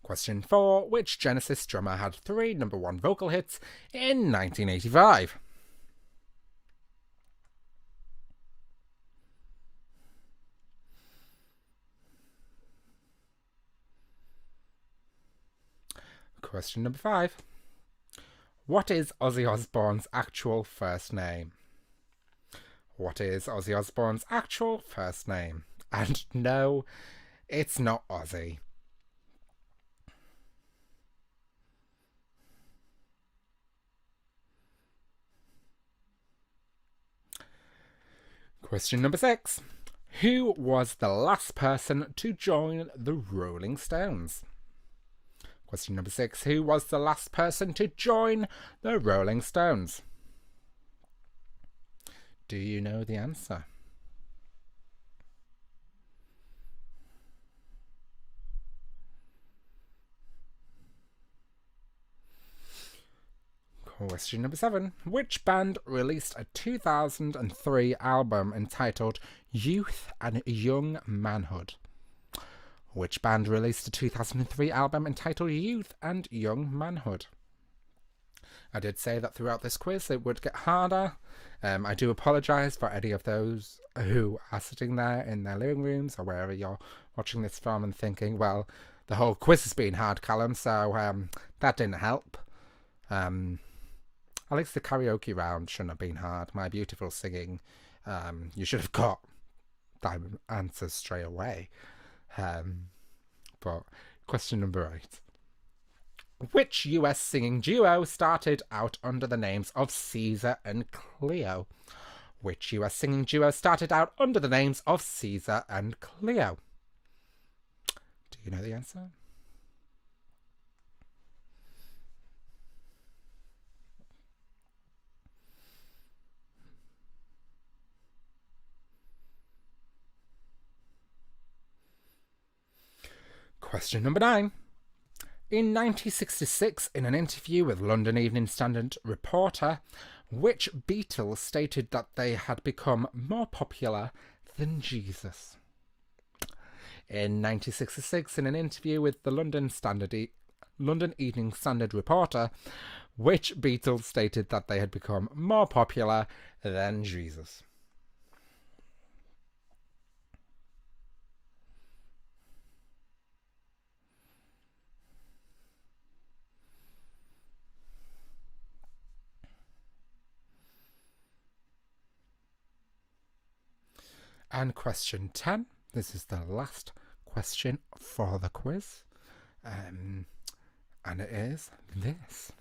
Question 4. Which Genesis drummer had 3 number 1 vocal hits in 1985? Question number 5. What is Ozzy Osbourne's actual first name? What is Ozzy Osbourne's actual first name? And no, it's not Ozzy. Question number 6. Who was the last person to join the Rolling Stones? Question number 6. Who was the last person to join the Rolling Stones? Do you know the answer? Question number 7. Which band released a 2003 album entitled Youth and Young Manhood? Which band released a 2003 album entitled Youth and Young Manhood? I did say that throughout this quiz it would get harder. I do apologise for any of those who are sitting there in their living rooms or wherever you're watching this from and thinking, well, the whole quiz has been hard, Callum, so that didn't help. At least the karaoke round shouldn't have been hard. My beautiful singing, you should have got that answers straight away. But question number 8. Which US singing duo started out under the names of Caesar and Cleo? Which US singing duo started out under the names of Caesar and Cleo? Do you know the answer? Question number 9. In 1966, in an interview with London Evening Standard reporter, which Beatles stated that they had become more popular than Jesus? In 1966, in an interview with the London Evening Standard reporter, which Beatles stated that they had become more popular than Jesus? And question 10, this is the last question for the quiz, and it is this.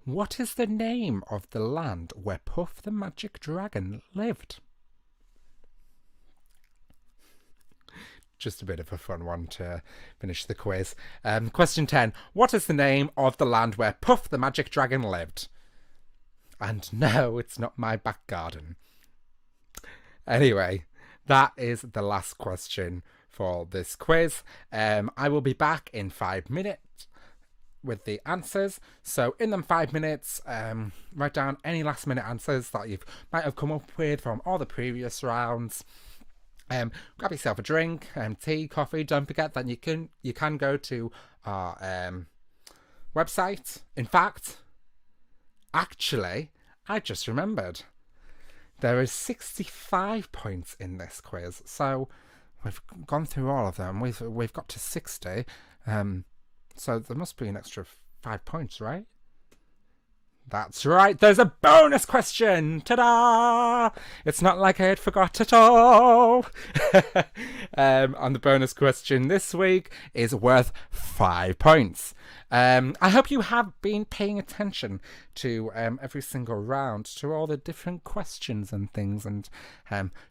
What is the name of the land where Puff the Magic Dragon lived? Just a bit of a fun one to finish the quiz. Question 10, what is the name of the land where Puff the Magic Dragon lived? And no, it's not my back garden. Anyway, that is the last question for this quiz. I will be back in 5 minutes with the answers. So in them 5 minutes, write down any last minute answers that you might have come up with from all the previous rounds. Grab yourself a drink, tea, coffee. Don't forget that you can go to our website. In fact, actually, I just remembered. There is 65 points in this quiz, so we've gone through all of them. We've got to 60, so there must be an extra 5 points, right? That's right, there's a bonus question! Ta-da! It's not like I had forgot at all! And the bonus question this week is worth 5 points. I hope you have been paying attention to every single round, to all the different questions and things, and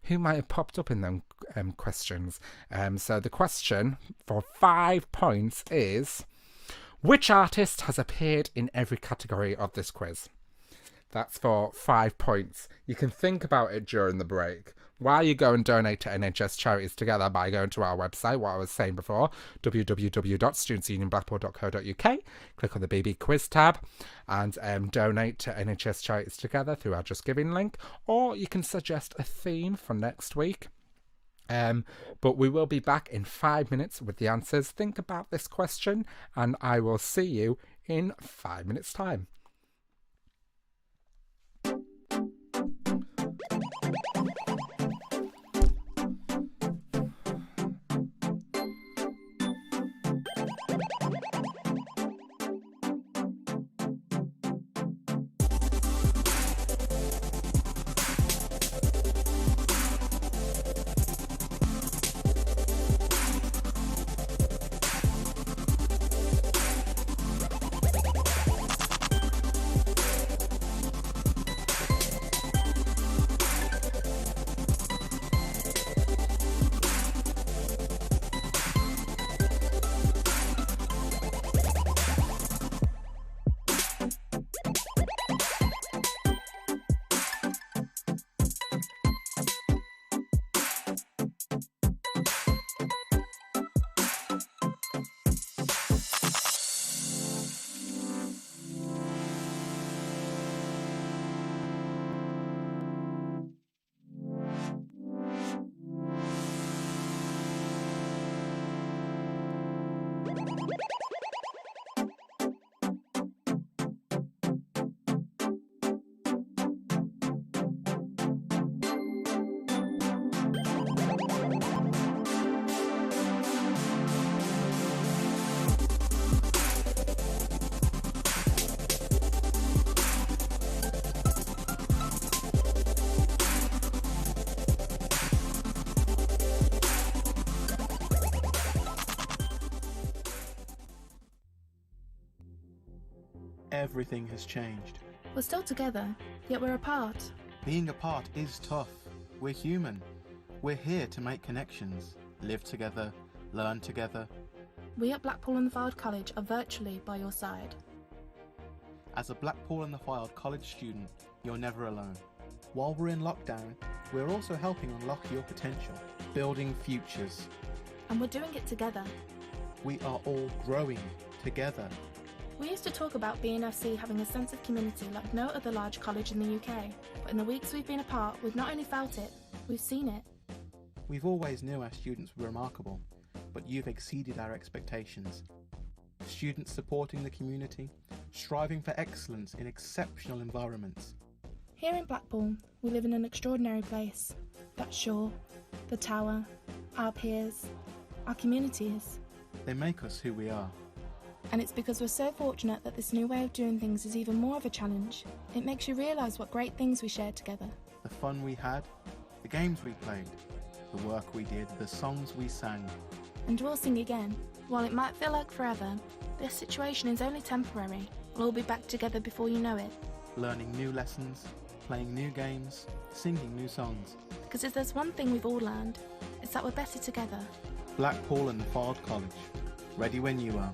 who might have popped up in them questions. So the question for 5 points is, which artist has appeared in every category of this quiz? That's for 5 points. You can think about it during the break. While you go and donate to NHS charities together by going to our website, what I was saying before, www.studentsunionblackpool.co.uk, click on the BB Quiz tab and donate to NHS charities together through our Just Giving link, or you can suggest a theme for next week. But we will be back in 5 minutes with the answers. Think about this question and I will see you in 5 minutes' time. everything has changed. We're still together, yet we're apart. Being apart is tough. We're human. We're here to make connections, live together, learn together. We at Blackpool and the Fylde College are virtually by your side. As a Blackpool and the Fylde College student, you're never alone. While we're in lockdown, we're also helping unlock your potential, building futures. And we're doing it together. We are all growing together. We used to talk about B&FC having a sense of community like no other large college in the UK, but in the weeks we've been apart, we've not only felt it, we've seen it. We've always knew our students were remarkable, but you've exceeded our expectations. Students supporting the community, striving for excellence in exceptional environments. Here in Blackpool, we live in an extraordinary place. That shore, the tower, our peers, our communities. They make us who we are. And it's because we're so fortunate that this new way of doing things is even more of a challenge. It makes you realise what great things we shared together. The fun we had, the games we played, the work we did, the songs we sang. And we'll sing again. While it might feel like forever, this situation is only temporary. We'll all be back together before you know it. Learning new lessons, playing new games, singing new songs. Because if there's one thing we've all learned, it's that we're better together. Blackpool and the Fylde College. Ready when you are.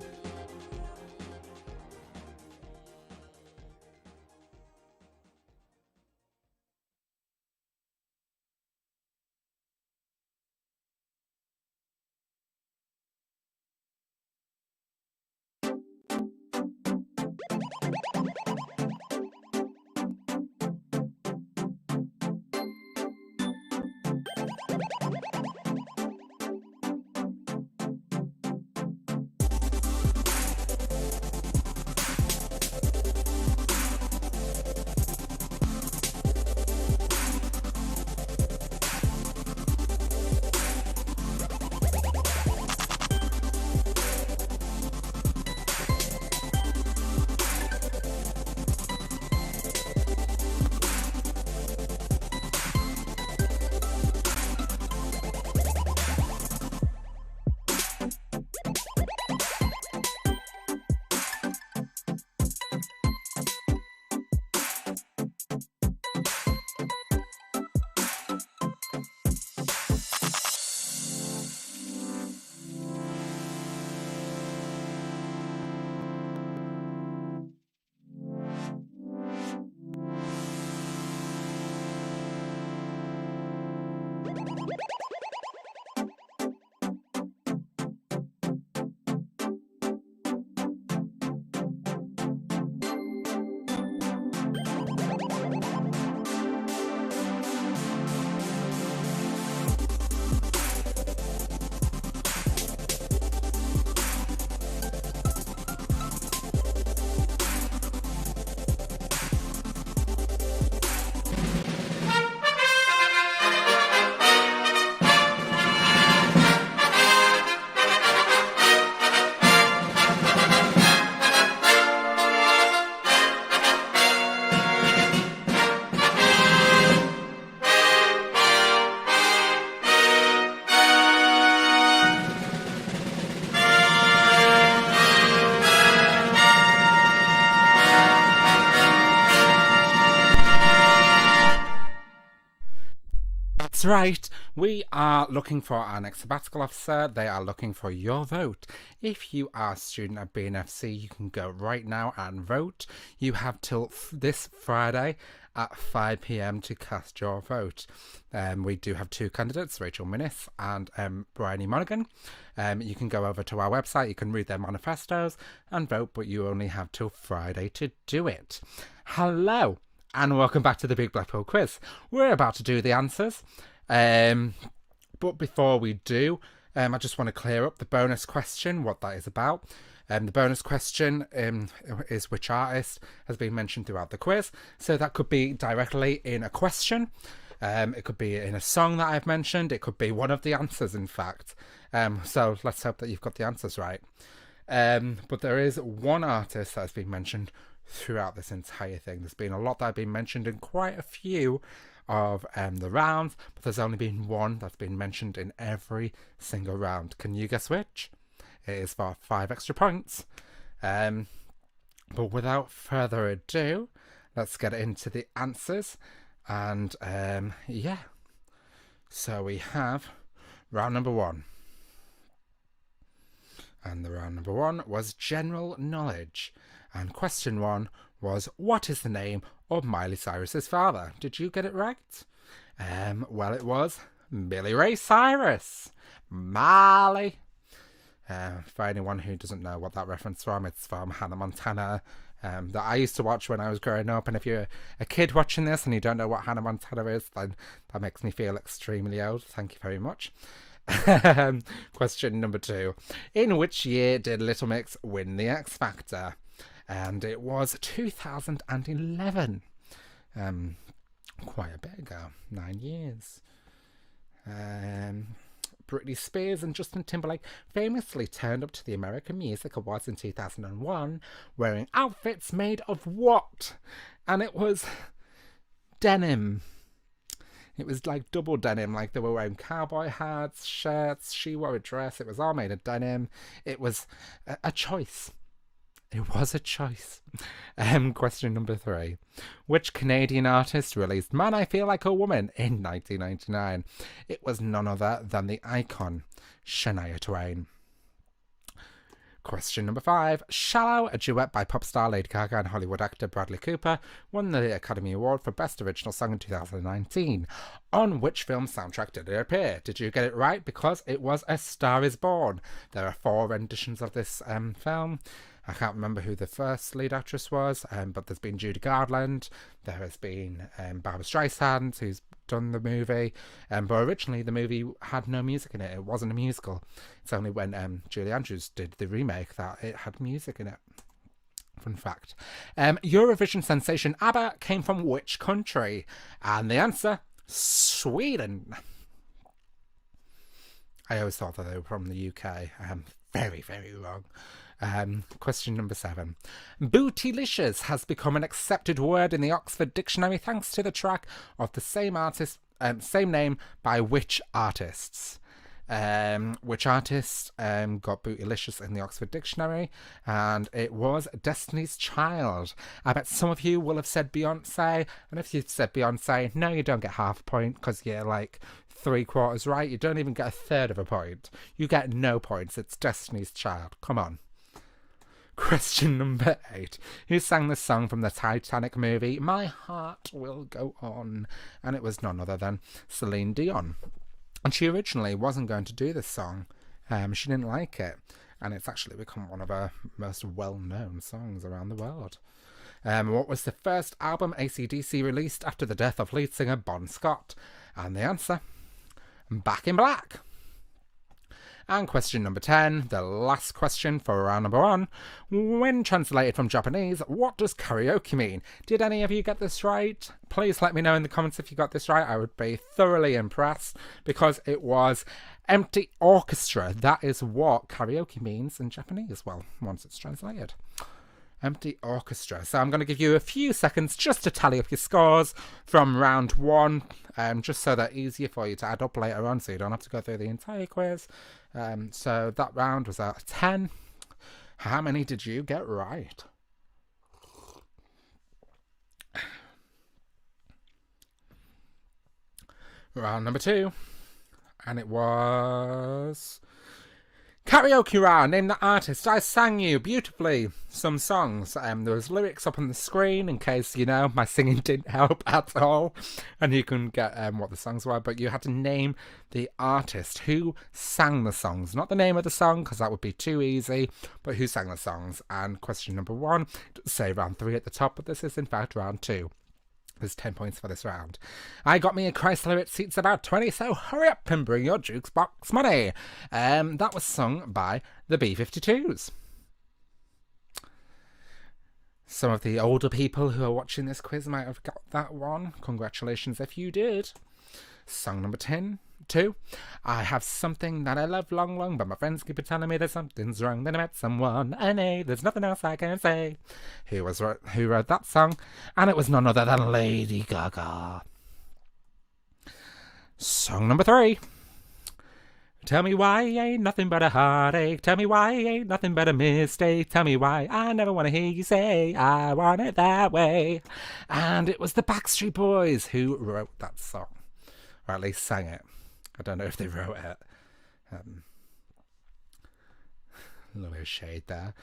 That's right, we are looking for our next sabbatical officer. They are looking for your vote. If you are a student at B&FC, you can go right now and vote. You have till this Friday at 5 p.m. to cast your vote. We do have two candidates, Rachel Minnis and Bryony Monaghan. You can go over to our website, you can read their manifestos and vote, but you only have till Friday to do it. Hello, and welcome back to the Big Blackpool Quiz. We're about to do the answers. But before we do, I just want to clear up the bonus question, what that is about. The bonus question is which artist has been mentioned throughout the quiz. So that could be directly in a question. It could be in a song that I've mentioned. It could be one of the answers, in fact. So let's hope that you've got the answers right. But there is one artist that has been mentioned throughout this entire thing. There's been a lot that have been mentioned in quite a few of the rounds, but there's only been one that's been mentioned in every single round. Can you guess which? It is for 5 extra points. But without further ado, let's get into the answers. And yeah, so we have round number 1. And the round number 1 was general knowledge. And question 1 was, what is the name of Miley Cyrus's father? Did you get it right? Well, it was Billy Ray Cyrus. Miley. For anyone who doesn't know what that reference from, it's from Hannah Montana, that I used to watch when I was growing up. And if you're a kid watching this and you don't know what Hannah Montana is, then that makes me feel extremely old. Thank you very much. Question number 2. In which year did Little Mix win the X Factor? And it was 2011. Quite a bit ago. 9 years. Britney Spears and Justin Timberlake famously turned up to the American Music Awards in 2001 wearing outfits made of what? And it was denim. It was like double denim, like they were wearing cowboy hats, shirts, she wore a dress, it was all made of denim. It was a choice. It was a choice. Question number 3. Which Canadian artist released Man I Feel Like a Woman in 1999? It was none other than the icon, Shania Twain. Question number 5. Shallow, a duet by pop star Lady Gaga and Hollywood actor Bradley Cooper, won the Academy Award for Best Original Song in 2019. On which film soundtrack did it appear? Did you get it right? Because it was A Star Is Born. There are 4 renditions of this film. I can't remember who the first lead actress was, but there's been Judy Garland, there has been Barbra Streisand, who's done the movie, but originally the movie had no music in it. It wasn't a musical. It's only when Julie Andrews did the remake that it had music in it. Fun fact. Eurovision sensation ABBA came from which country? And the answer, Sweden. I always thought that they were from the UK. Very, very wrong. Question number 7. Bootylicious has become an accepted word in the Oxford Dictionary thanks to the track of the same artist, same name by which artists? Which artist got Bootylicious in the Oxford Dictionary? And it was Destiny's Child. I bet some of you will have said Beyonce, and if you've said Beyonce, no, you don't get half a point because you're like 3/4 right. You don't even get a third of a point. You get no points. It's Destiny's Child. Come on. Question number 8. Who sang the song from the Titanic movie, My Heart Will Go On? And it was none other than Celine Dion. And she originally wasn't going to do this song. She didn't like it. And it's actually become one of her most well-known songs around the world. What was the first album AC/DC released after the death of lead singer Bon Scott? And the answer, Back in Black. And question number 10, the last question for round number 1. When translated from Japanese, what does karaoke mean? Did any of you get this right? Please let me know in the comments if you got this right. I would be thoroughly impressed because it was empty orchestra. That is what karaoke means in Japanese. Well, once it's translated. Empty orchestra. So I'm going to give you a few seconds just to tally up your scores from round 1, just so they're easier for you to add up later on so you don't have to go through the entire quiz. So that round was out of 10. How many did you get right? Round number 2. And it was karaoke round. Name the artist. I sang you beautifully some songs. There was lyrics up on the screen in case, you know, my singing didn't help at all and you couldn't get what the songs were, but you had to name the artist who sang the songs, not the name of the song because that would be too easy, but who sang the songs. And question number 1, say round 3 at the top, but this is in fact round 2. There's 10 points for this round. I got me a Chrysler, it seats about 20, so hurry up and bring your jukebox money. That was sung by the B-52s. Some of the older people who are watching this quiz might have got that one. Congratulations if you did. Song number 2. I have something that I love long, but my friends keep telling me that something's wrong. Then I met someone, and hey, there's nothing else I can say. Who wrote that song? And it was none other than Lady Gaga. Song number 3. Tell me why ain't nothing but a heartache. Tell me why ain't nothing but a mistake. Tell me why I never want to hear you say I want it that way. And it was the Backstreet Boys who wrote that song. Or at least sang it. I don't know if they wrote it. A little bit of shade there.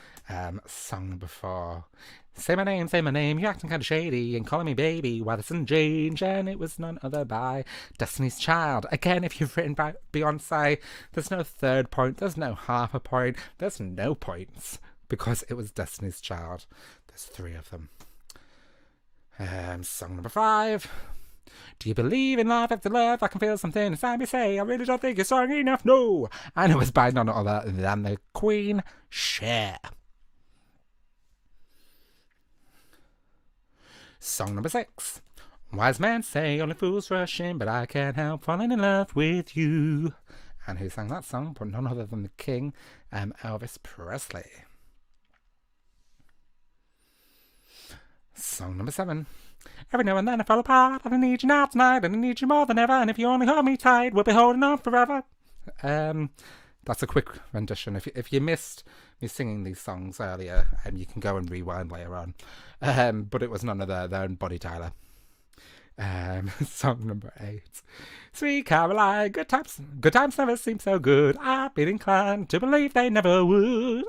Song number 4. Say my name, you're acting kind of shady and calling me baby while the sun change, and it was none other by Destiny's Child. Again, if you've written by Beyonce, there's no third point, there's no half a point, there's no points, because it was Destiny's Child. There's 3 of them. Song number 5. Do you believe in life after love? I can feel something inside me say, I really don't think you're strong enough, no. And it was by none other than the Queen, Cher. Song number 6. Wise men say only fools rush in, but I can't help falling in love with you. And who sang that song? But none other than the King, Elvis Presley. Song number 7. Every now and then I fall apart, and I need you now tonight, and I need you more than ever, and if you only hold me tight, we'll be holding on forever. That's a quick rendition. If you missed me singing these songs earlier, you can go and rewind later on. But it was none other than Bonnie Tyler. Song number 8. Sweet Caroline, good times never seem so good. I've been inclined to believe they never would.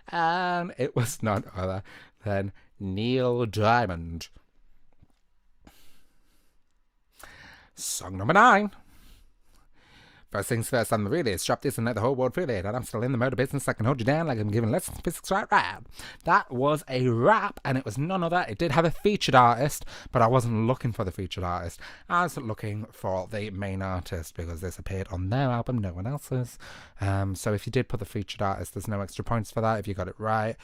And it was none other than Neil Diamond. Song number 9. First things first, I'm the realist. Drop this and let the whole world feel it. And I'm still in the motor business. I can hold you down like I'm giving lessons in physics right. That was a rap, and it was none other. It did have a featured artist, but I wasn't looking for the featured artist. I was looking for the main artist because this appeared on their album, no one else's. So if you did put the featured artist, there's no extra points for that if you got it right.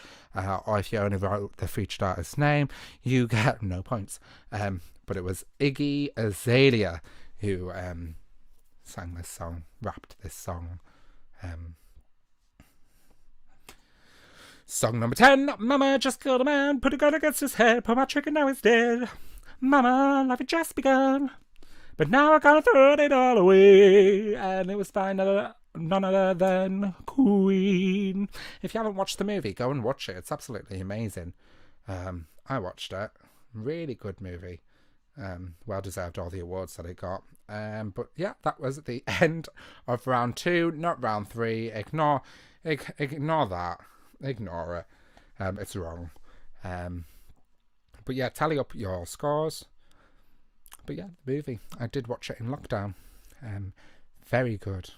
Or if you only wrote the featured artist's name, you get no points. But it was Iggy Azalea who sang this song, rapped this song. Song number 10. Mama just killed a man, put a gun against his head, pulled my trigger, now he's dead. Mama, life had just begun, but now I gotta throw it all away. And it was by none other than Queen. If you haven't watched the movie, go and watch it. It's absolutely amazing. I watched it. Really good movie. Well deserved all the awards that it got. But yeah, that was the end of round 2, not round 3. Ignore that. Ignore it. It's wrong. But yeah, tally up your scores. But yeah, the movie. I did watch it in lockdown. Very good.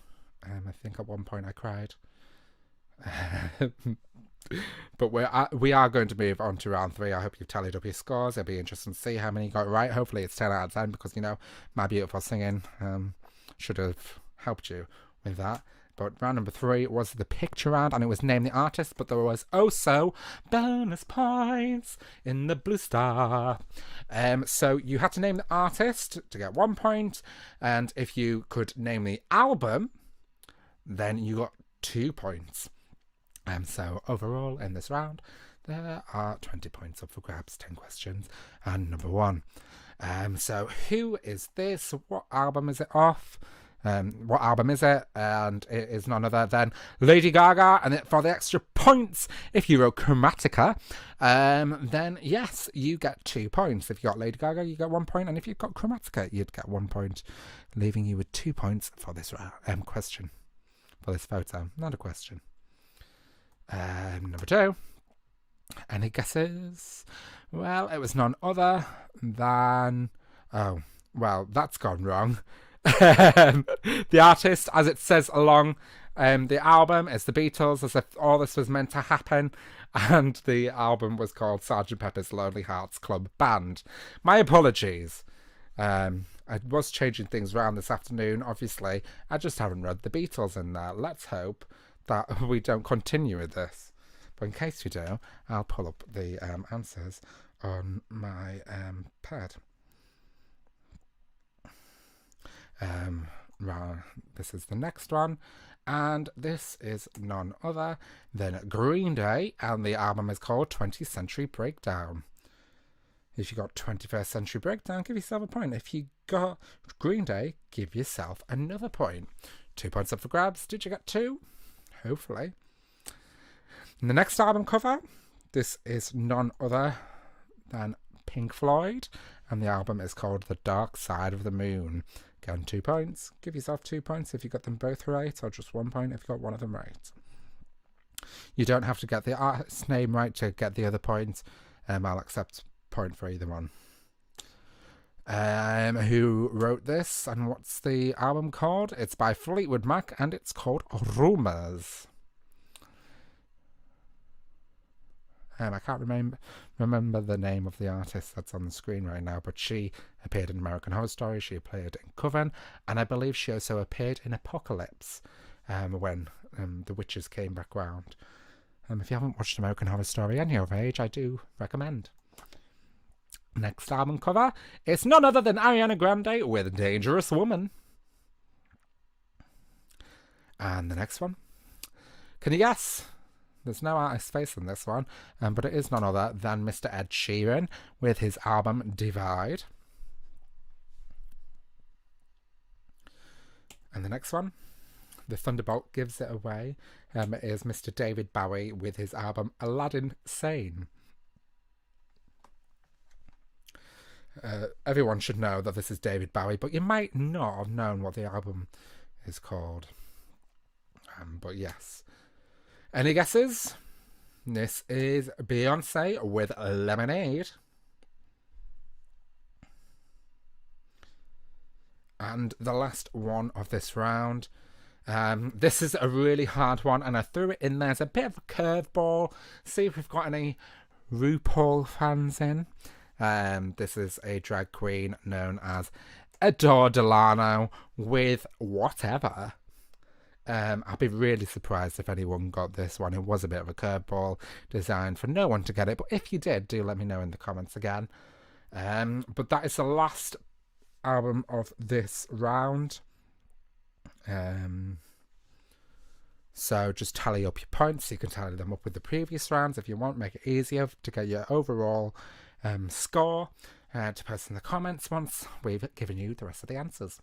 I think at one point I cried. But we are going to move on to round 3. I hope you've tallied up your scores. It'll be interesting to see how many you got right. Hopefully it's 10 out of 10 because, my beautiful singing should have helped you with that. But round number 3 was the picture round, and it was name the artist, but there was also bonus points in the Blue Star. So you had to name the artist to get 1 point, and if you could name the album, then you got 2 points. So overall in this round, there are 20 points up for grabs, 10 questions, and number 1. So who is this? What album is it off? What album is it? And it is none other than Lady Gaga. And for the extra points, if you wrote Chromatica, then yes, you get 2 points. If you got Lady Gaga, you get 1 point. And if you've got Chromatica, you'd get 1 point, leaving you with 2 points for this question. For this photo. Not a question. Number 2. Any guesses? Well, it was none other than... Oh, well, that's gone wrong. The artist, as it says along the album, is the Beatles, as if all this was meant to happen. And the album was called Sgt. Pepper's Lonely Hearts Club Band. My apologies. I was changing things around this afternoon, obviously. I just haven't read the Beatles in there. Let's hope that we don't continue with this. But in case we do, I'll pull up the answers on my pad. This is the next one, and this is none other than Green Day, and the album is called 20th Century Breakdown. If you got 21st Century Breakdown, give yourself a point. If you got Green Day, give yourself another point. 2 points up for grabs. Did you get 2? Hopefully. And the next album cover, this is none other than Pink Floyd, and the album is called The Dark Side of the Moon. Again, 2 points. Give yourself 2 points if you got them both right, or just 1 point if you got one of them right. You don't have to get the artist's name right to get the other point. I'll accept point for either one. Who wrote this and what's the album called? It's by Fleetwood Mac and it's called Rumours. I can't remember the name of the artist that's on the screen right now, but she appeared in American Horror Story, she appeared in Coven, and I believe she also appeared in Apocalypse when the witches came back round. If you haven't watched American Horror Story and you're of age, I do recommend. Next album cover, it's none other than Ariana Grande with Dangerous Woman. And the next one, can you guess? There's no artist face in this one, but it is none other than Mr. Ed Sheeran with his album Divide. And the next one, the Thunderbolt gives it away, is Mr. David Bowie with his album Aladdin Sane. Everyone should know that this is David Bowie, but you might not have known what the album is called. But yes. Any guesses? This is Beyonce with Lemonade. And the last one of this round. This is a really hard one, and I threw it in there as a bit of a curveball. See if we've got any RuPaul fans in. This is a drag queen known as Adore Delano with Whatever. I'd be really surprised if anyone got this one. It was a bit of a curveball designed for no one to get it, but if you did, do let me know in the comments again. But that is the last album of this round. So just tally up your points. You can tally them up with the previous rounds if you want. Make it easier to get your overall score to post in the comments once we've given you the rest of the answers.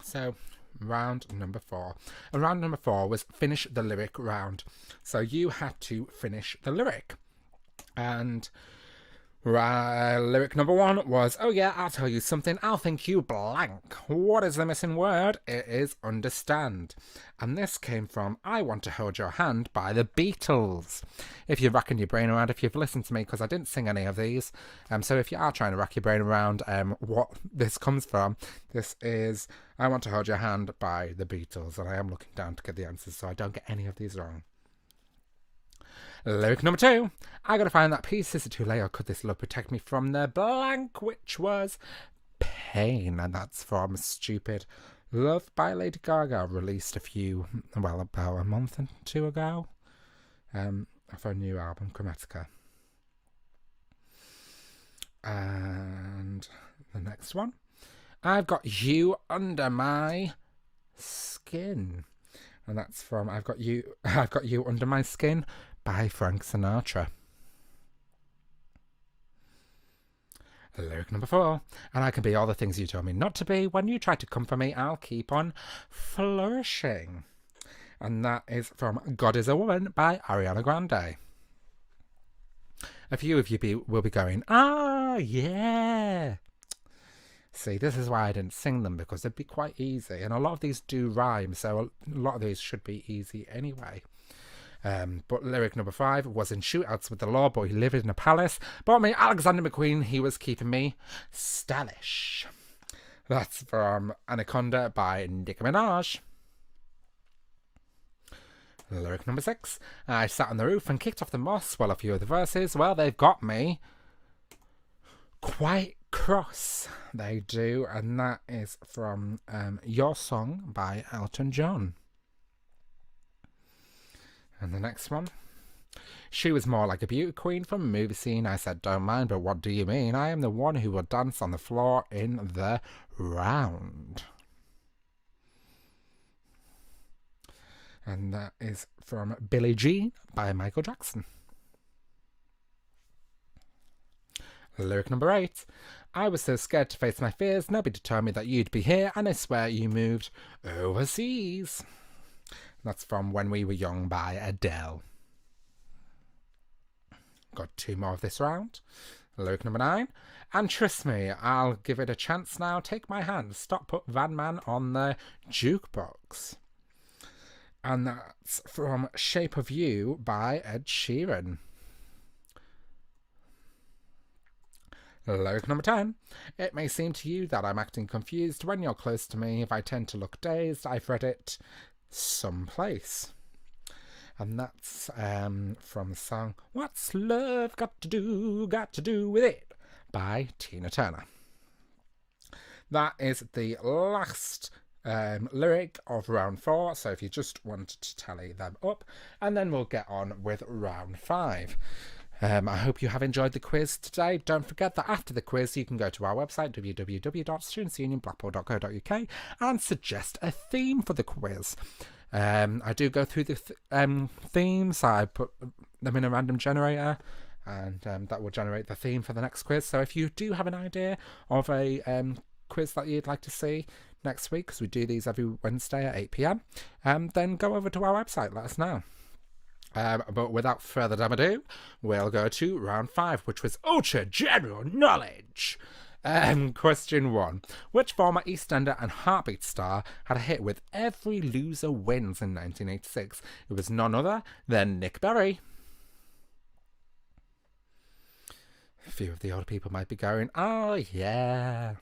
So, round number 4. And round number 4 was finish the lyric round. So you had to finish the lyric. And lyric number 1 was, oh yeah, I'll tell you something, I'll think you blank. What is the missing word? It is understand. And this came from I Want to Hold Your Hand by the Beatles. If you're racking your brain around, if you've listened to me, because I didn't sing any of these, so if you are trying to rack your brain around what this comes from, this is I Want to Hold Your Hand by the Beatles. And I am looking down to get the answers so I don't get any of these wrong. Lyric number 2. I gotta find that piece. Is it too late or could this love protect me from the blank, which was pain? And that's from Stupid Love by Lady Gaga, released about a month or 2 ago, of her new album, Chromatica. And the next one, I've Got You Under My Skin. And that's from I've Got You Under My Skin by Frank Sinatra. Lyric number 4. And I can be all the things you told me not to be. When you try to come for me, I'll keep on flourishing. And that is from God Is a Woman by Ariana Grande. A few of you will be going, ah, yeah. See, this is why I didn't sing them, because they'd be quite easy. And a lot of these do rhyme, so a lot of these should be easy anyway. But lyric number 5 was in shootouts with the law, but he lived in a palace. Bought me Alexander McQueen, he was keeping me stylish. That's from Anaconda by Nicki Minaj. Lyric number 6. I sat on the roof and kicked off the moss. Well, a few of the verses, well, they've got me quite cross. They do, and that is from Your Song by Elton John. And the next one. She was more like a beauty queen from a movie scene. I said, don't mind, but what do you mean? I am the one who will dance on the floor in the round. And that is from Billie Jean by Michael Jackson. Lyric number 8. I was so scared to face my fears, nobody told me that you'd be here, and I swear you moved overseas. That's from When We Were Young by Adele. Got 2 more of this round. Lyric number 9. And trust me, I'll give it a chance now. Take my hand. Stop, put Van Man on the jukebox. And that's from Shape of You by Ed Sheeran. Lyric number 10. It may seem to you that I'm acting confused when you're close to me. If I tend to look dazed, I've read it someplace. And that's from the song What's Love Got to Do With It by Tina Turner. That is the last lyric of round 4, so if you just wanted to tally them up, and then we'll get on with round 5. I hope you have enjoyed the quiz today. Don't forget that after the quiz you can go to our website www.studentsunionblackpool.co.uk and suggest a theme for the quiz. I do go through the themes. I put them in a random generator, and that will generate the theme for the next quiz. So if you do have an idea of a quiz that you'd like to see next week, because we do these every Wednesday at 8 p.m, then go over to our website, let us know. But without further ado, we'll go to round 5, which was Ultra General Knowledge. Question 1. Which former EastEnder and Heartbeat star had a hit with Every Loser Wins in 1986? It was none other than Nick Berry. A few of the older people might be going, oh yeah.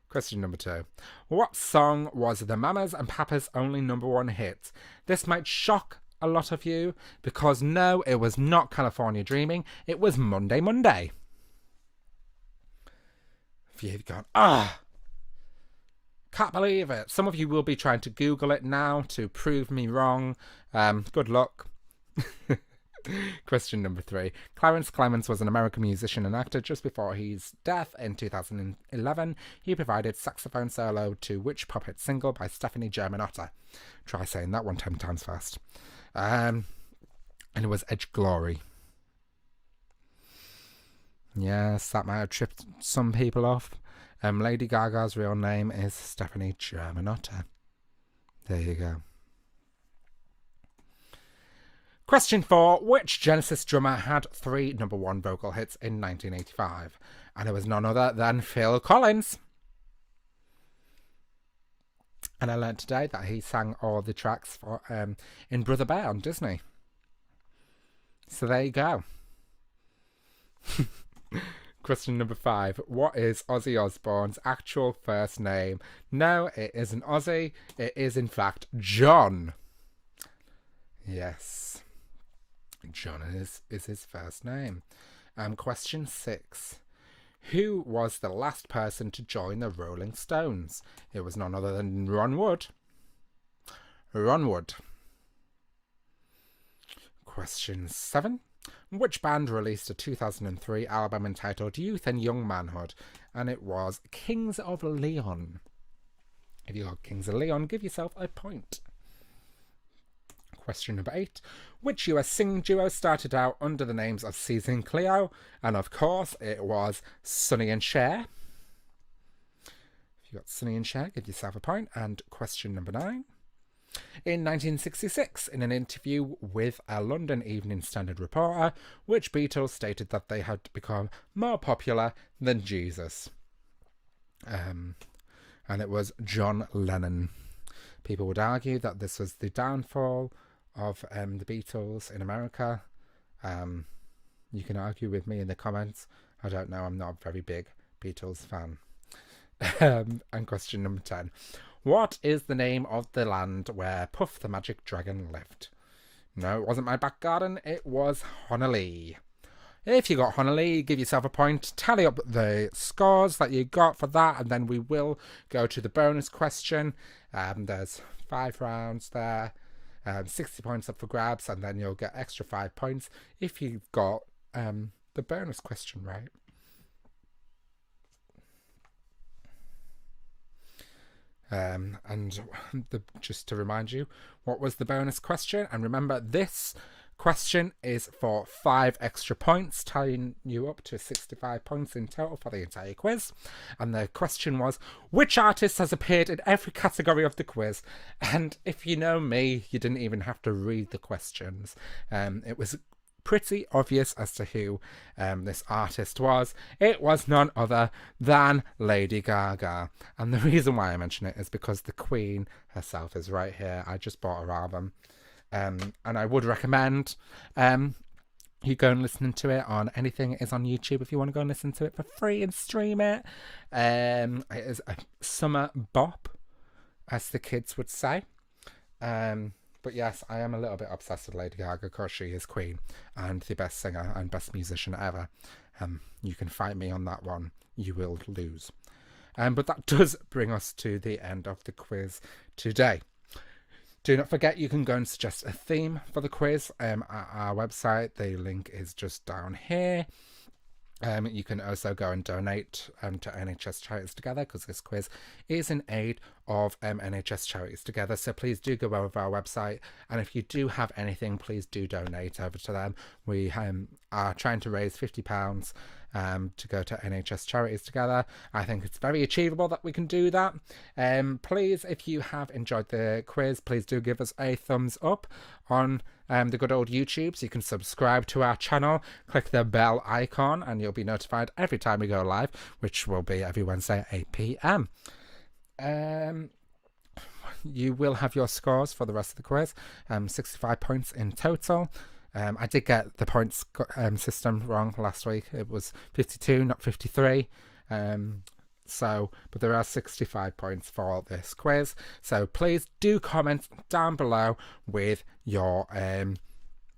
Question number 2. What song was the Mamas and Papas' only #1 hit? This might shock a lot of you, because no, it was not California Dreaming. It was Monday Monday. A few have gone, can't believe it. Some of you will be trying to Google it now to prove me wrong. Good luck. Question number 3. Clarence Clemons was an American musician and actor. Just before his death in 2011, he provided saxophone solo to which pop hit single by Stephanie Germanotta? Try saying that 10 times fast. And it was Edge Glory. Yes, that might have tripped some people off. Lady Gaga's real name is Stephanie Germanotta. There you go. Question 4. Which Genesis drummer had 3 #1 vocal hits in 1985? And it was none other than Phil Collins. And I learned today that he sang all the tracks for in Brother Bear on Disney. So there you go. Question number 5. What is Ozzy Osbourne's actual first name? No, it isn't Ozzy. It is, in fact, John. Yes. John is his first name. Question 6. Who was the last person to join the Rolling Stones? It was none other than Ron Wood. Ron Wood. Question 7. Which band released a 2003 album entitled Youth and Young Manhood? And it was Kings of Leon. If you got Kings of Leon, give yourself a point. Question number 8. Which US singing duo started out under the names of Caesar and Cleo? And of course, it was Sonny and Cher. If you got Sonny and Cher, give yourself a point. And question number 9. In 1966, in an interview with a London Evening Standard reporter, which Beatles stated that they had become more popular than Jesus? And it was John Lennon. People would argue that this was the downfall of the Beatles in America. You can argue with me in the comments. I don't know, I'm not a very big Beatles fan. And question number 10. What is the name of the land where Puff the Magic Dragon lived? No, it wasn't my back garden, it was Honolulu. If you got Honolulu, give yourself a point. Tally up the scores that you got for that, and then we will go to the bonus question. There's 5 rounds there. 60 points up for grabs, and then you'll get extra 5 points if you've got the bonus question right. And just to remind you, what was the bonus question? And remember, this Question is for 5 extra points, tying you up to 65 points in total for the entire quiz. And the question was, which artist has appeared in every category of the quiz? And if you know me, you didn't even have to read the questions. It was pretty obvious as to who this artist was. It was none other than Lady Gaga. And the reason why I mention it is because the Queen herself is right here. I just bought her album. And I would recommend you go and listen to it on anything it is on YouTube if you want to go and listen to it for free and stream it. It is a summer bop, as the kids would say. But yes, I am a little bit obsessed with Lady Gaga because she is Queen and the best singer and best musician ever. You can fight me on that one. You will lose. But that does bring us to the end of the quiz today. Do not forget, you can go and suggest a theme for the quiz at our website. The link is just down here. You can also go and donate to NHS Charities Together, because this quiz is in aid of NHS Charities Together. So please do go over our website, and if you do have anything, please do donate over to them. We are trying to raise £50 to go to NHS Charities Together. I think it's very achievable that we can do that. Please, if you have enjoyed the quiz, please do give us a thumbs up on the good old YouTube. So you can subscribe to our channel, click the bell icon, and you'll be notified every time we go live, which will be every Wednesday at 8 p.m. You will have your scores for the rest of the quiz, 65 points in total. I did get the points system wrong last week. It was 52, not 53. But there are 65 points for this quiz. So please do comment down below with your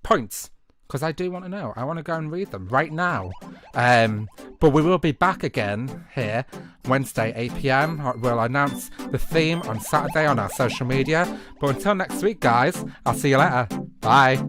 points, because I do want to know. I want to go and read them right now. But we will be back again here Wednesday 8 p.m. We'll announce the theme on Saturday on our social media. But until next week, guys, I'll see you later. Bye.